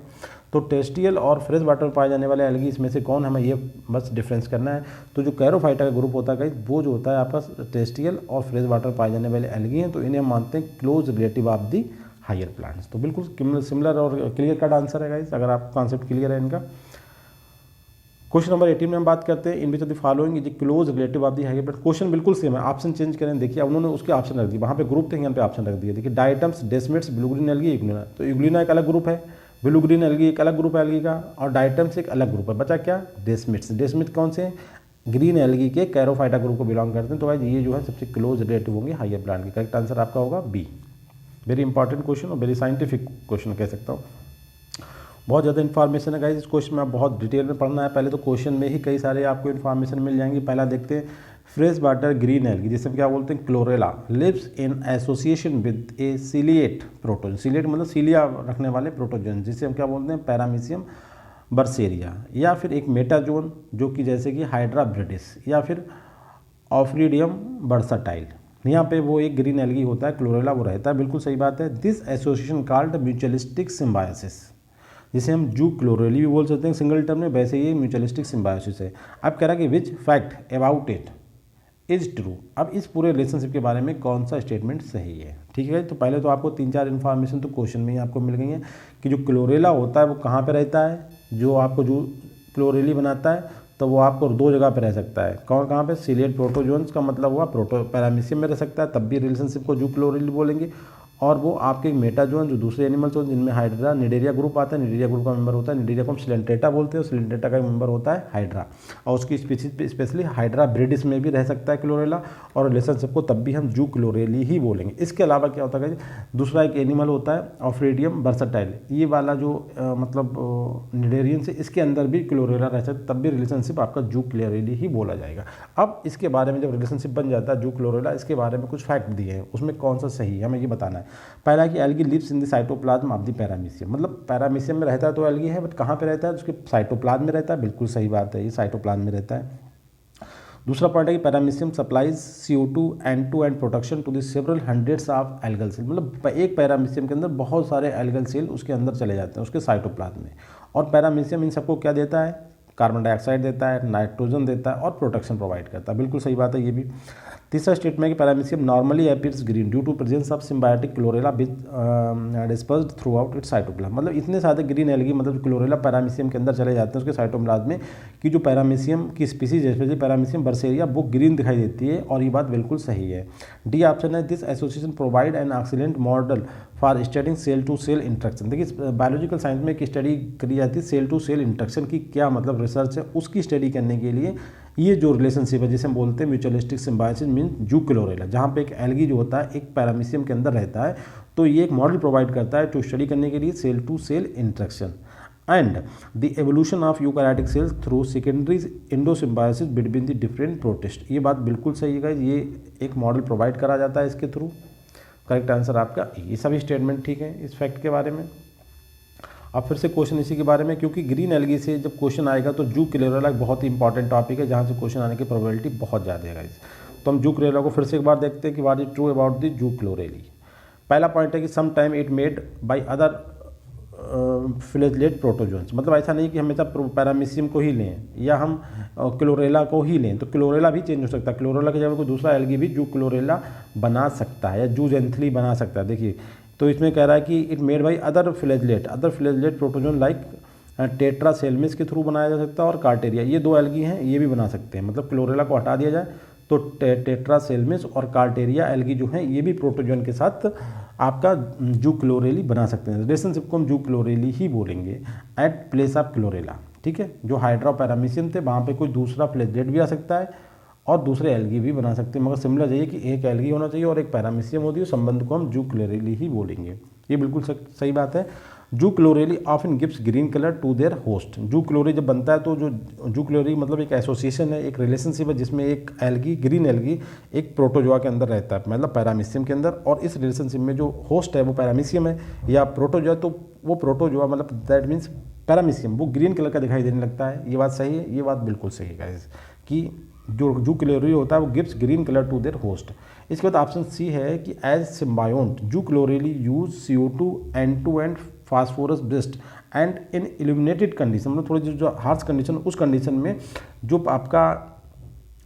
तो टेस्टियल और फ्रेश वाटर में पाए जाने वाले एल्गी इसमें से कौन, हमें ये बस डिफरेंस करना है। तो जो कैरोफाइटा का ग्रुप होता है वो जो होता है आपका टेस्टियल और फ्रेश वाटर में पाए जाने वाले एल्गी हैं, तो इन्हें हम मानते हैं close relative of the higher plants. तो बिल्कुल सिमिलर और क्लियर कट आंसर है गाइस, अगर आपको कॉन्सेप्ट क्लियर है इनका। क्वेश्चन नंबर 18 में हम बात करते हैं in which of the following is close relative of the higher plant. Question बिल्कुल सेम है, ऑप्शन चेंज करें। देखिए उन्होंने उसके ऑप्शन रख दिए, वहाँ पे ग्रुप थे, यहाँ पे ऑप्शन रख दिए। देखिए diatoms, desmids, blue green algae, Euglena. तो यूग्लिना एक अलग ग्रुप है, ब्लू ग्रीन एल्गी एक अलग ग्रुप है एल्गी का, और डाइटम्स एक अलग ग्रुप है। बचा क्या, डेस्मिड्स। डेस्मिड्स कौन से, ग्रीन एल्गी के कैरोफाइटा ग्रुप को बिलोंग करते हैं। तो भाई ये जो है सबसे क्लोज रिलेटिव होंगे हायर प्लांट के। करेक्ट आंसर आपका होगा बी। वेरी इंपॉर्टेंट क्वेश्चन और वेरी साइंटिफिक क्वेश्चन कह सकता हूँ। बहुत ज़्यादा इन्फॉर्मेशन है गाइस इस क्वेश्चन में, आप बहुत डिटेल में पढ़ना है। पहले तो क्वेश्चन में ही कई सारे आपको इन्फॉर्मेशन मिल जाएंगी। पहला देखते हैं, फ्रेश वाटर ग्रीन एल्गी जिसे हम क्या बोलते हैं, Chlorella, lives in association with a ciliate protozoan. Ciliate मतलब सीलिया रखने वाले प्रोटोजन, जिसे हम क्या बोलते हैं, पैरामीशियम बर्सेरिया, या फिर एक मेटाजोन जो कि जैसे कि हाइड्रा ब्रिडिस, या फिर ऑफ्रीडियम बर्साटाइल। यहाँ पे वो एक ग्रीन एल्गी होता है, क्लोरेला वो रहता है। बिल्कुल सही बात है। This association called mutualistic symbiosis, जिसे हम जू क्लोरेली भी बोल सकते हैं सिंगल टर्म में, वैसे ही म्यूचुअलिस्टिक सिम्बायोसिस है। अब कह रहा है कि which fact about it is true. अब इस पूरे रिलेशनशिप के बारे में कौन सा स्टेटमेंट सही है, ठीक है। तो पहले तो आपको 3-4 इन्फॉर्मेशन तो क्वेश्चन में ही आपको मिल गई है कि जो क्लोरेला होता है वो कहाँ पे रहता है, जो आपको जो क्लोरेली बनाता है तो वो आपको 2 जगह पे रह सकता है। कहाँ पे, सीलिएट प्रोटोजोन्स का मतलब हुआ प्रोटो पैरामीशियम में रह सकता है, तब भी रिलेशनशिप को जू क्लोरेली बोलेंगे। और वो आपके मेटाजोन जो दूसरे एनिमल्स होते हैं जिनमें हाइड्रा निडेरिया ग्रुप आता है, निडेरिया ग्रुप का मेंबर होता है, निडेरिया को हम सिलेंट्रेटा बोलते हैं, सिलेंट्रेटा का मेंबर होता है हाइड्रा, और उसकी स्पेशली हाइड्रा ब्रिडिस में भी रह सकता है क्लोरेला, और रिलेशनशिप को तब भी हम जू क्लोरेली ही बोलेंगे। इसके अलावा क्या होता है, दूसरा एक एनिमल होता है ऑफ्रीडियम बर्साटाइल, ये वाला जो मतलब निडेरियन से, इसके अंदर भी क्लोरेला रह सकता है, तब भी रिलेशनशिप आपका जू क्लोरेली ही बोला जाएगा। अब इसके बारे में जब रिलेशनशिप बन जाता है जू क्लोरेला, इसके बारे में कुछ फैक्ट दिए हैं, उसमें कौन सा सही है हमें ये बताना है। पहला कि algae lives in the cytoplasm of the paramecium, मतलब पैरामीशियम में रहता है तो एल्गी है, बट कहाँ पे रहता है, उसके साइटोप्लाज्म में रहता है। बिल्कुल सही बात है, ये साइटोप्लाज्म में रहता है। दूसरा पॉइंट है कि paramecium supplies CO2 and to and protection to the several hundreds of algal cell, मतलब एक पैरामीशियम के अंदर बहुत सारे एल्गल सेल उसके अंदर चले जाते हैं उसके साइटोप्लाज्म में। और पैरामीशियम इन सबको क्या देता है, कार्बन डाइऑक्साइड देता है, नाइट्रोजन देता है और प्रोटेक्शन प्रोवाइड करता है। बिल्कुल सही बात है ये भी। तीसरा स्टेटमेंट है कि paramecium normally appears green due to presence of symbiotic chlorella dispersed throughout its cytoplasm, मतलब इतने सारे ग्रीन एल्गी मतलब क्लोरेला पैरामीशियम के अंदर चले जाते हैं उसके साइटोप्लाज्म में कि जो पैरामीशियम की स्पीसीज है स्पेशली पैरामीशियम बर्सेरिया वो ग्रीन दिखाई देती है, और ये बात बिल्कुल सही है। डी ऑप्शन है this association provide an excellent model for studying cell to cell interaction. देखिए बायोलॉजिकल साइंस में एक स्टडी करी जाती है सेल टू सेल इंट्रैक्शन की, क्या मतलब रिसर्च है उसकी स्टडी करने के लिए ये जो रिलेशनशिप है जिसे हम बोलते हैं म्यूचुअलिस्टिक सिम्बायोसिस मीन जूक्लोरेला, जहाँ पे एक एल्गी जो होता है एक पैरामीशियम के अंदर रहता है, तो ये एक मॉडल प्रोवाइड करता है टू स्टडी करने के लिए cell to cell interaction and the evolution of eukaryotic cells through secondary endosymbiosis between the different protist. ये बात बिल्कुल सही है गाइस, ये एक मॉडल प्रोवाइड करा जाता है इसके थ्रू। करेक्ट आंसर आपका ये सभी स्टेटमेंट ठीक है इस फैक्ट के बारे में। अब फिर से क्वेश्चन इसी के बारे में, क्योंकि ग्रीन एल्गी से जब क्वेश्चन आएगा तो जूक्लोरेला बहुत ही इंपॉर्टेंट टॉपिक है जहाँ से क्वेश्चन आने की प्रोबेबिलिटी बहुत ज़्यादा है गाइस। तो हम जूक्लोरेला को फिर से एक बार देखते हैं कि what is true about the zoochlorellae. पहला पॉइंट है कि some time it made by other flagellate protozoans, मतलब ऐसा नहीं कि हमेशा पैरामीशियम को ही लें या हम क्लोरेला को ही लें, तो क्लोरेला भी चेंज हो सकता है। क्लोरेला की जगह कोई दूसरा एल्गी भी जूक्लोरेला बना सकता है या जूजेंथली बना सकता है। देखिए तो इसमें कह रहा है कि it made by other flagellate protozoan like Tetraselmis के थ्रू बनाया जा सकता है और कार्टेरिया, ये दो एल्गी हैं ये भी बना सकते हैं। मतलब क्लोरेला को हटा दिया जाए तो टेट्रासेल्मिस और कार्टेरिया एल्गी जो हैं ये भी प्रोटोजोन के साथ आपका जूक्लोरेली बना सकते हैं। रिलेशनशिप को हम जूक्लोरेली ही बोलेंगे एट प्लेस ऑफ क्लोरेला, ठीक है। जो हाइड्रा पैरामीशियम थे वहाँ पे कोई दूसरा फ्लैजेलेट भी आ सकता है और दूसरे एल्गी भी बना सकते हैं, मगर सिमिलर चाहिए कि एक एल्गी होना चाहिए और एक पैरामीशियम होती है, संबंध को हम जूक्लोरेली ही बोलेंगे। ये बिल्कुल सही बात है। Zoochlorellae often gives green colour to their host. जूक्लोरी जब बनता है तो जो जूक्लोरी मतलब एक एसोसिएशन है, एक रिलेशनशिप है जिसमें एक एल्गी ग्रीन एल्गी एक प्रोटोजोआ के अंदर रहता है, मतलब पैरामीशियम के अंदर, और इस रिलेशनशिप में जो होस्ट है वो पैरामीशियम है या प्रोटोजोआ, तो वो प्रोटोजोआ मतलब दैट मीन्स पैरामीशियम वो ग्रीन कलर का दिखाई देने लगता है। ये बात सही है, ये बात बिल्कुल सही है गाइस कि जो जूक्लोरी होता है वो gives green colour to their host. इसके बाद ऑप्शन सी है कि as symbiont zoochlorellae use CO2 and to and phosphorus based and in illuminated condition, मतलब थोड़ी जो हार्श कंडीशन उस कंडीशन में जो आपका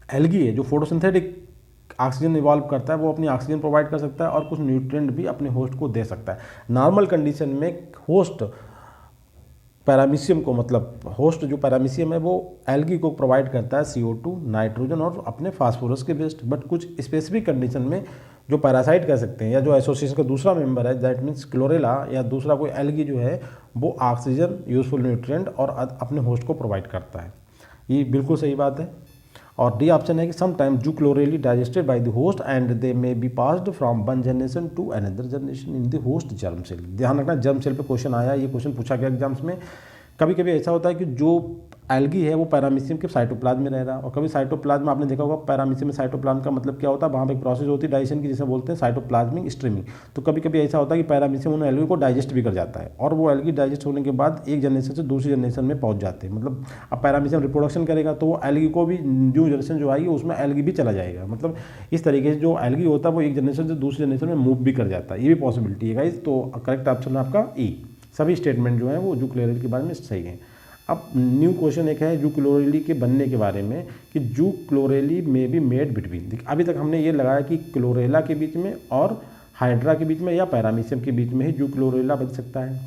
एल्गी है जो फोटोसिंथेटिक ऑक्सीजन इवॉल्व करता है वो अपनी ऑक्सीजन प्रोवाइड कर सकता है और कुछ न्यूट्रिएंट भी अपने होस्ट को दे सकता है। नॉर्मल कंडीशन में होस्ट पैरामीशियम को, मतलब होस्ट जो पैरामीशियम है वो एल्गी को प्रोवाइड करता है CO2 नाइट्रोजन और अपने फास्फोरस के बेस्ड, बट कुछ स्पेसिफिक कंडीशन में जो पैरासाइट कह सकते हैं या जो एसोसिएशन का दूसरा मेंबर है दैट मीन्स क्लोरेला या दूसरा कोई एल्गी जो है वो ऑक्सीजन यूजफुल न्यूट्रिएंट और अपने होस्ट को प्रोवाइड करता है। ये बिल्कुल सही बात है। और डी ऑप्शन है कि some time zoochlorellae digested by the host and they may be passed from one generation to another generation in the host germ cell. ध्यान रखना जर्म सेल पे क्वेश्चन आया, ये क्वेश्चन पूछा गया एग्जाम्स में। कभी कभी ऐसा होता है कि जो एल्गी है वो पैरामीशियम के साइटोप्लाज्म में रह रहा है, और कभी साइटोप्लाज्म आपने देखा होगा पैरामीशियम में साइटोप्लाज्म का मतलब क्या होता है, वहाँ पे एक प्रोसेस होती है डाइजेशन की जिसे बोलते हैं साइटोप्लाज्मिक स्ट्रीमिंग। तो कभी कभी ऐसा होता है कि पैरामीशियम उन एल्गी को डाइजेस्ट भी कर जाता है और वो एल्गी डाइजेस्ट होने के बाद एक जनरेशन से दूसरी जनरेशन में पहुँच जाते हैं। मतलब अब पैरामीशियम रिप्रोडक्शन करेगा तो वो एल्गी को भी न्यू जनरेशन जो आएगी उसमें एल्गी भी चला जाएगा। मतलब इस तरीके से जो एल्गी होता है वो एक जनरेशन से दूसरी जनरेशन में मूव भी कर जाता है, ये भी पॉसिबिलिटी है गाइस। तो करेक्ट ऑप्शन है आपका ई। सभी स्टेटमेंट जो है वो जूक्लोरेली के बारे में सही है। अब न्यू क्वेश्चन एक है जूक्लोरेली के बनने के बारे में कि जूक्लोरेली में बी मेड बिटवीन। देखिए अभी तक हमने ये लगाया कि क्लोरेला के बीच में और हाइड्रा के बीच में या पैरामीशियम के बीच में ही जूक्लोरेला बन सकता है,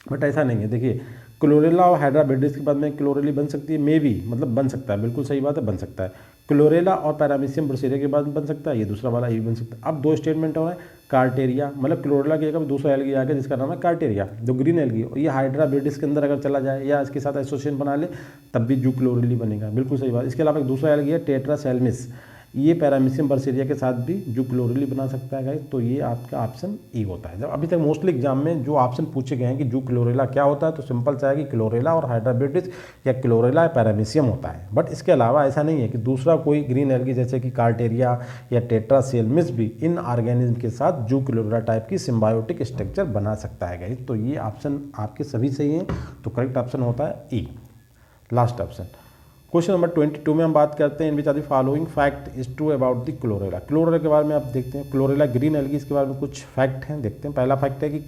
बट ऐसा नहीं है। देखिए क्लोरेला और हाइड्रा बेडिस के बाद में क्लोरेली बन सकती है, मे बी मतलब बन सकता है, बिल्कुल सही बात है, बन सकता है। क्लोरेला और पैरामीशियम ब्रोसेरिया के बाद बन सकता है, ये दूसरा वाला ये भी बन सकता है। अब दो स्टेटमेंट हो रहा है कार्टेरिया, मतलब क्लोरेला की जगह दूसरा एल्गी आ गया जिसका नाम है कार्टेरिया, जो ग्रीन एल्गी, और ये हाइड्रा बेडिस के अंदर अगर चला जाए या इसके साथ एसोसिएशन बना ले तब भी जूक्लोरेली बनेगा, बिल्कुल सही बात। इसके अलावा एक दूसरा एल्गी है टेट्रासेल्मिस, ये पैरामीशियम बर्सेरिया के साथ भी जूक्लोरेली बना सकता है गाइस। तो ये आपका ऑप्शन ई होता है। जब अभी तक मोस्टली एग्जाम में जो ऑप्शन पूछे गए हैं कि जूक्लोरेला क्या होता है तो सिंपल सा है कि क्लोरेला और हाइड्राबेटिस या क्लोरेला या पैरामीशियम होता है। बट इसके अलावा ऐसा नहीं है कि दूसरा कोई ग्रीन एल्गी जैसे कि कार्टेरिया या टेट्रासेल्मिस भी इन ऑर्गेनिज्म के साथ जूक्लोरेला टाइप की सिम्बायोटिक स्ट्रक्चर बना सकता है गाइस। तो ये ऑप्शन आपके सभी सही हैं, तो करेक्ट ऑप्शन होता है E, last option. Question number 22 में हम बात करते हैं in which are the following fact is true about the Chlorella. Chlorella के बारे में आप देखते हैं, क्लोरेला ग्रीन एल्गी, इसके बारे में कुछ फैक्ट हैं, देखते हैं। पहला फैक्ट है कि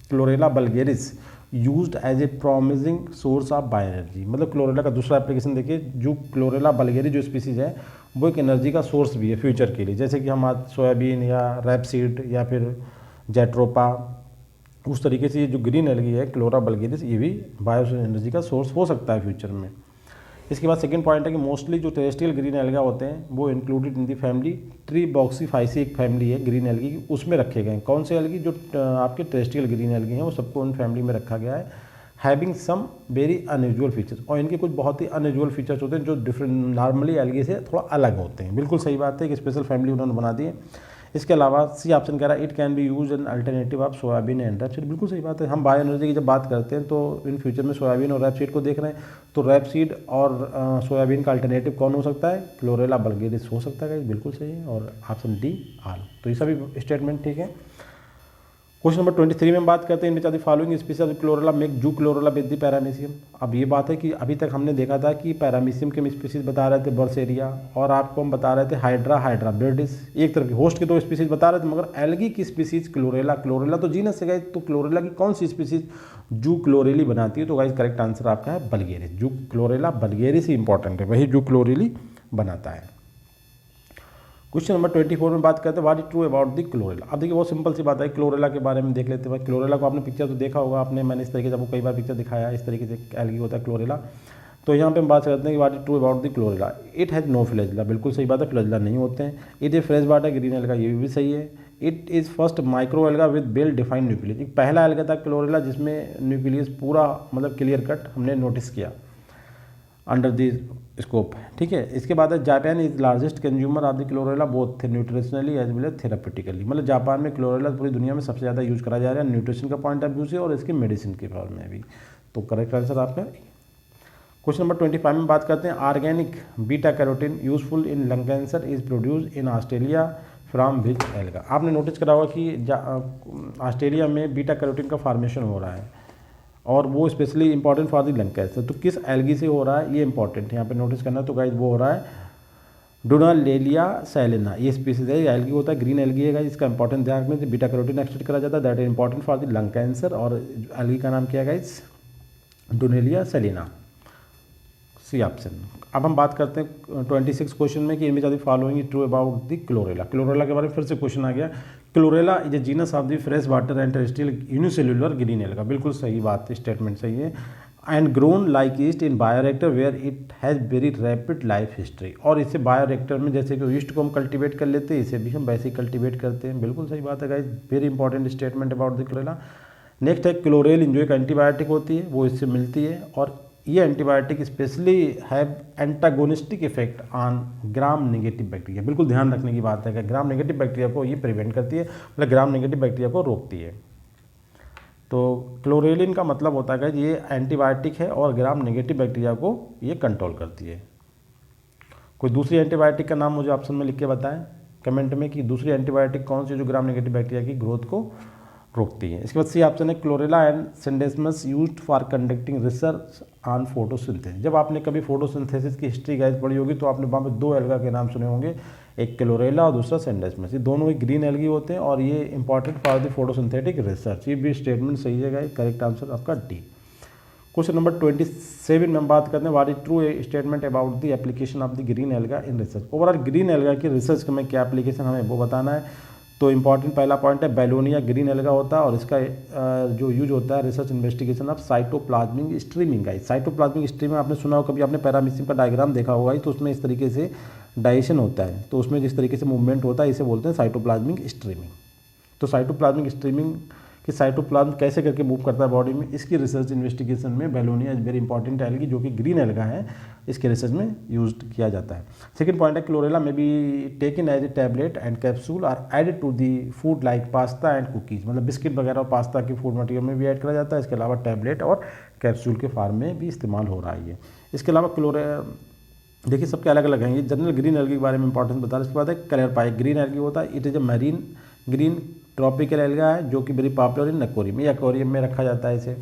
Chlorella vulgaris used as a promising source of bio energy. मतलब क्लोरेला का दूसरा एप्लीकेशन देखिए, जो क्लोरेला वल्गेरिस जो स्पीसीज है वो एक एनर्जी का सोर्स भी है फ्यूचर के लिए, जैसे कि हम आज सोयाबीन या रैपसीड या फिर जैट्रोपा, उस तरीके से ये जो ग्रीन एल्गी है क्लोरा वल्गेरिस, ये भी बायो एनर्जी का सोर्स हो सकता है फ्यूचर में। इसके बाद सेकंड पॉइंट है कि मोस्टली जो टेरेस्ट्रियल ग्रीन एल्गा होते हैं वो इंक्लूडेड इन दी फैमिली ट्रीबॉक्सीफाइसी, एक फैमिली है ग्रीन एल्गी की, उसमें रखे गए हैं। कौन से एल्गी? जो आपके टेरेस्ट्रियल ग्रीन एल्गी हैं वो सबको उन फैमिली में रखा गया है, having some very unusual features, और इनके कुछ बहुत ही अनयूजुअल फीचर्स होते हैं जो डिफरेंट नॉर्मली एल्गी से थोड़ा अलग होते हैं। बिल्कुल सही बात है कि स्पेशल फैमिली उन्होंने बना दी है। इसके अलावा सी ऑप्शन कह रहा है it can be use an alternative of soybean and rapeseed. बिल्कुल सही बात है, हम बायो एनर्जी की जब बात करते हैं तो इन फ्यूचर में सोयाबीन और रैपसीड को देख रहे हैं, तो रैपसीड और सोयाबीन का अल्टरनेटिव कौन हो सकता है? क्लोरेला वल्गेरिस हो सकता है, बिल्कुल सही है, और ऑप्शन डी आल। तो ये सभी स्टेटमेंट ठीक है। क्वेश्चन नंबर 23 में हम बात करते हैं in which following species of Chlorella make zoochlorella with the paramecium. अब ये बात है कि अभी तक हमने देखा था कि पैरामीशियम के स्पीसीज बता रहे थे बर्सेरिया, और आपको हम बता रहे थे हाइड्रा ब्रिडिस, एक तरह की होस्ट के दो स्पीसीज बता रहे थे, मगर एल्गी की स्पीसीज क्लोरेला तो जीनस है गाइस, तो क्लोरेला की कौन सी स्पीसीज जू क्लोरेली बनाती है? तो गाइस करेक्ट आंसर आपका है वल्गेरिस। जू क्लोरेला वल्गेरिस ही इंपॉर्टेंट है, वही जू क्लोरेली बनाता है। क्वेश्चन नंबर 24 में बात करते हैं what is true about the chlorella. अब देखिए बहुत सिंपल सी बात है, क्लोरेला के बारे में देख लेते हैं। क्लोरेला को आपने पिक्चर तो देखा होगा, आपने मैंने इस तरीके से आपको कई बार पिक्चर दिखाया, इस तरीके से एल्गी होता है क्लोरेला। तो यहाँ पे हम बात करते हैं कि what is true about the Chlorella. It has no flagella, बिल्कुल सही बात है, फ्लैजिला नहीं होते हैं। It is fresh water green alga, ये भी सही है। It is first micro alga with well defined nucleus, एक पहला एल्गा था क्लोरेला जिसमें न्यूक्लियस पूरा मतलब क्लियर कट हमने नोटिस किया अंडर द स्कोप, ठीक है। इसके बाद है Japan is largest consumer of the chlorella both nutritionally as well as therapeutically. मतलब जापान में क्लोरेला पूरी दुनिया में सबसे ज़्यादा यूज करा जा रहा है न्यूट्रिशन का पॉइंट ऑफ व्यू से और इसके मेडिसिन के फॉर्म में भी। तो करेक्ट आंसर आपका। क्वेश्चन नंबर 25 में बात करते हैं organic beta carotene useful in lung cancer is produce in Australia from which alga. आपने नोटिस करा होगा कि ऑस्ट्रेलिया में बीटा कैरोटीन का फॉर्मेशन हो रहा है, और वो specially important for the lung cancer. तो किस एल्गी से हो रहा है ये इंपॉर्टेंट है यहाँ पे नोटिस करना। तो गाइस वो हो रहा है डोनालेलिया सैलिना, ये स्पीसीज है, ये एल्गी होता है, ग्रीन एल्गी है गाइस, इसका इंपॉर्टेंट ध्यान रखना। बीटा कैरोटीन एक्सट्रैक्ट करा जाता है, that is important for the lung cancer, और एल्गी का नाम क्या है गाइस? डोनेलिया सैलिना, C option. अब हम बात करते हैं 26 क्वेश्चन में कि इनमें ज़्यादा following is true about the Chlorella. Chlorella के बारे में फिर से क्वेश्चन आ गया, Chlorella is a genus of the fresh water and terrestrial unicellular green alga. बिल्कुल सही बात, स्टेटमेंट सही है। And grown like yeast in bioreactor where it has very rapid life history, और इसे बायोरेक्टर में जैसे कि ईस्ट को हम कल्टीवेट कर लेते हैं, इसे भी हम वैसे ही कल्टीवेट करते हैं। बिल्कुल सही बात है guys, very important statement about the chlorella. Next है क्लोरेलिन जो एक एंटीबायोटिक होती है वो इससे मिलती है, और ये antibiotic specially have antagonistic effect on gram negative bacteria. बिल्कुल ध्यान रखने की बात है कि ग्राम नेगेटिव बैक्टीरिया को ये प्रिवेंट करती है, मतलब ग्राम नेगेटिव बैक्टीरिया को रोकती है। तो क्लोरेलिन का मतलब होता है कि ये एंटीबायोटिक है और ग्राम नेगेटिव बैक्टीरिया को ये कंट्रोल करती है। कोई दूसरी एंटीबायोटिक का नाम मुझे ऑप्शन में लिख के बताएं कमेंट में कि दूसरी एंटीबायोटिक कौन सी जो ग्राम नेगेटिव बैक्टीरिया की ग्रोथ को रोकती है। इसके बाद सी ऑप्शन है Chlorella and Scenedesmus used for conducting research on photosynthesis. जब आपने कभी फोटोसिंथेसिस की हिस्ट्री गाइस पढ़ी होगी तो आपने वहाँ पे दो एल्गा के नाम सुने होंगे, एक क्लोरेला और दूसरा सिंडेस्मस। ये दोनों ही ग्रीन एल्गी होते हैं और ये important for the photosynthetic research. ये भी स्टेटमेंट सही है गाइस, करेक्ट आंसर आपका डी। क्वेश्चन नंबर 27 में हम बात करते हैं what is true statement about the application of the green alga in research. Overall green alga की रिसर्च में क्या एप्लीकेशन हमें वो बताना है। तो इंपॉर्टेंट पहला पॉइंट है बैलोनिया ग्रीन एल्गा होता है और इसका जो यूज होता है research investigation of cytoplasmic streaming का। साइटोप्लाज्मिक स्ट्रीमिंग आपने सुना हो, कभी आपने पैरामीशियम का डायग्राम देखा होगा, तो उसमें इस तरीके से डाइजेशन होता है, तो उसमें जिस तरीके से मूवमेंट होता है इसे बोलते हैं साइटोप्लाज्मिक स्ट्रीमिंग। तो साइटोप्लाज्मिक स्ट्रीमिंग कि साइटोप्लाज्म कैसे करके मूव करता है बॉडी में, इसकी रिसर्च इन्वेस्टिगेशन में बैलोनिया इज वेरी इंपॉर्टेंट एल्गी जो कि ग्रीन एल्गा है, इसके रिसर्च में यूज किया जाता है। सेकंड पॉइंट है Chlorella may be taken as a tablet and capsule are added to the food like pasta and cookies. मतलब बिस्किट वगैरह और पास्ता के फूड मटेरियल में भी ऐड करा जाता है, इसके अलावा टैबलेट और कैप्सूल के फॉर्म में भी इस्तेमाल हो रहा है ये। इसके अलावा देखिए सबके अलग अलग हैं। ये जनरल ग्रीन एल्गी के बारे में इंपॉर्टेंस बता रहे हैं। इसके बाद है कलर पाइक ग्रीन एल्गी होता है, it is a marine green tropical alga है जो कि वेरी पॉपुलर इन एक्वेरियम में, एक्वेरियम में रखा जाता है इसे।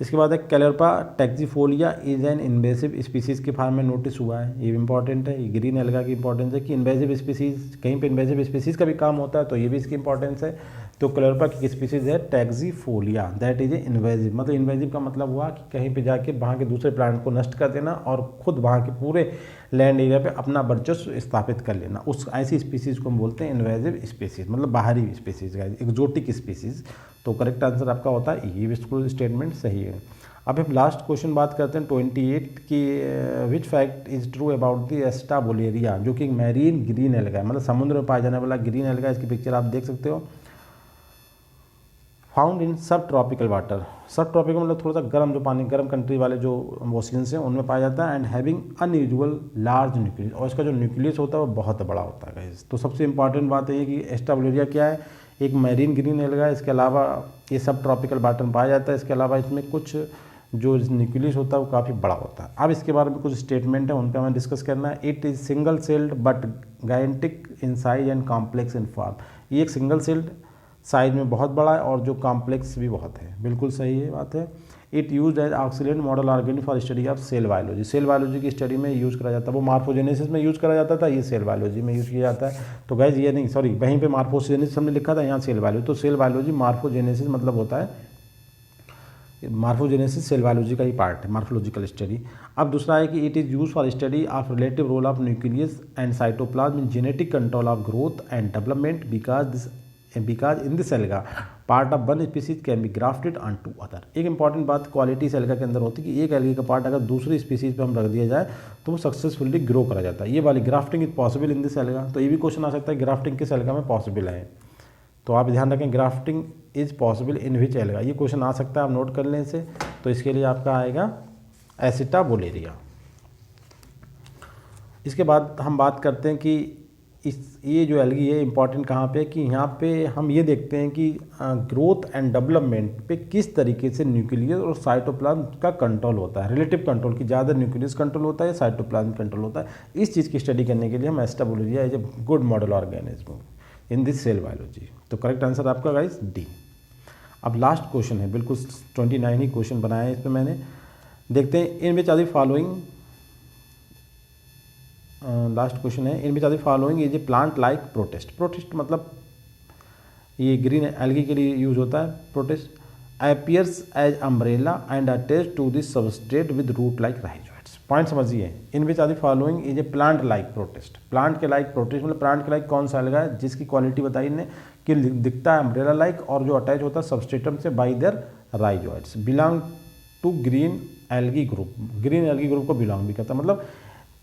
इसके बाद है कैलरपा टैक्सीफोलिया इज एन इन्वेसिव स्पीसीज़ के फार्म में नोटिस हुआ है, ये भी इंपॉर्टेंट है। ये ग्रीन एल्गा की इंपॉर्टेंस है कि इन्वेसिव स्पीसीज़, कहीं पे इन्वेसिव स्पीसीज़ का भी काम होता है तो ये भी इसकी इंपॉर्टेंस है। तो कैलरपा की स्पीसीज़ है टैक्सीफोलिया, दैट इज ए इन्वेसिव। मतलब इन्वेसिव का मतलब हुआ कि कहीं पे जाके वहाँ के दूसरे प्लांट को नष्ट कर देना और खुद वहाँ के पूरे लैंड एरिया पे अपना वर्चस्व स्थापित कर लेना, उस ऐसी स्पीसीज़ को हम बोलते हैं इन्वेसिव स्पीसीज़, मतलब बाहरी स्पीसीज़, एक्जोटिक स्पीसीज़। तो करेक्ट आंसर आपका होता है ये, बिल्कुल स्टेटमेंट सही है। अब हम लास्ट क्वेश्चन बात करते हैं 28 की, which fact is true about the Acetabularia, जो कि मैरीन ग्रीन एल्गा है, मतलब समुद्र में पाया जाने वाला ग्रीन एल्गा। इसकी पिक्चर आप देख सकते हो। फाउंड इन सब ट्रॉपिकल वाटर, सब ट्रॉपिकल मतलब थोड़ा सा गर्म, जो पानी गर्म कंट्री वाले जो ओशियंस हैं उनमें पाया जाता है। And having unusual large nucleus, और इसका जो न्यूक्लियस होता है वो बहुत बड़ा होता है गाइस। तो सबसे इंपॉर्टेंट बात है कि एस्टाबुलेरिया क्या है, एक मैरीन ग्रीन एल्गा है। इसके अलावा ये सब ट्रॉपिकल वाटर में पाया जाता है। इसके अलावा इसमें कुछ जो न्यूक्लियस होता है वो काफ़ी बड़ा होता है। अब इसके बारे में कुछ स्टेटमेंट है, उन पर हमें डिस्कस करना है। It is single celled but gigantic in size and complex in form, ये एक सिंगल सेल्ड साइज में बहुत बड़ा है और जो कॉम्प्लेक्स भी बहुत है, बिल्कुल सही है बात है। It use as oxidant model organic for study of cell biology, cell biology की स्टडी में यूज़ करा जाता है। वो मार्फोजेनेसिस में यूज़ करा जाता था, ये सेल बायोलॉजी में यूज़ किया जाता है। तो गाइज ये नहीं, सॉरी, वहीं पे मार्फोजेनेसिस हमने लिखा था, यहाँ सेल बायोलॉजी। तो सेल बायोलॉजी मार्फोजेनेसिस मतलब होता है, मार्फोजेनेसिस सेल बायोलॉजी का ही पार्ट है, मार्फोलॉजिकल स्टडी। अब दूसरा है कि it is use for study of relative role of nucleus and cytoplasm in genetic control of growth and development, because in this alga part of one species can be grafted on to other. एक इंपॉर्टेंट बात क्वालिटी इस एल्गा के अंदर होती है कि एक एल्गे का पार्ट अगर दूसरी स्पीसीज पे हम रख दिया जाए तो वो सक्सेसफुली ग्रो करा जाता है। ये वाली grafting is possible in this alga. तो ये भी क्वेश्चन आ सकता है ग्राफ्टिंग किस एल्गा में पॉसिबल है। तो आप ध्यान रखें, grafting is possible in which alga, ये क्वेश्चन आ सकता है, आप नोट कर लें इसे। तो इसके लिए आपका आएगा एसिटाबुलेरिया। इसके बाद हम बात करते हैं कि ये जो एल्गी है इंपॉर्टेंट कहाँ पे, कि यहाँ पे हम ये देखते हैं कि ग्रोथ एंड डेवलपमेंट पे किस तरीके से न्यूक्लियस और साइटोप्लाज्म का कंट्रोल होता है, रिलेटिव कंट्रोल, की ज़्यादा न्यूक्लियस कंट्रोल होता है या साइटोप्लाज्म कंट्रोल होता है। इस चीज़ की स्टडी करने के लिए हम Acetabularia is a good model organism in this cell biology. तो करेक्ट आंसर आपका गाइस डी। अब लास्ट क्वेश्चन है, बिल्कुल 29 ही क्वेश्चन बनाए हैं इस पर मैंने। देखते हैं, in which are the following, last question है, in which are the following is a plant like protist. Protist मतलब ये ग्रीन एल्गी के लिए यूज होता है। Protist appears as umbrella and attach to this substrate with root like rhizoids. Point समझिए, in which are the following is a plant like protist. Plant के लाइक प्रोटिस्ट मतलब प्लांट के लाइक कौन सा एल्गा है जिसकी क्वालिटी बताई ने कि दिखता है अम्ब्रेला लाइक और जो अटैच होता है सबस्ट्रेटम से by their rhizoids, belong to green algae group. Green algae group को बिलोंग भी करता है। मतलब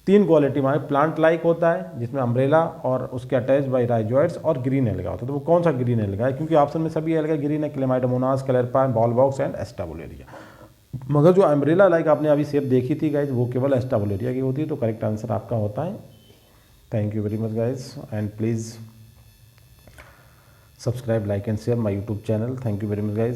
तीन क्वालिटी में प्लांट लाइक होता है जिसमें अम्ब्रेला और उसके अटैच बाय राइजोइड्स, और ग्रीन एल्गा होता है। तो वो कौन सा ग्रीन एल्गा है, क्योंकि ऑप्शन में सभी एल्गा ग्रीन है, क्लेमाइडोमोनास, कैलरपा, बॉलवॉक्स एंड एस्टाबुलेरिया। मगर जो अम्ब्रेला लाइक आपने अभी शेप देखी थी गाइज वो केवल एस्टाबुलेरिया की होती है। तो करेक्ट आंसर आपका होता है। Thank you very much guys, and please subscribe, like and share my YouTube channel. Thank you very much guys.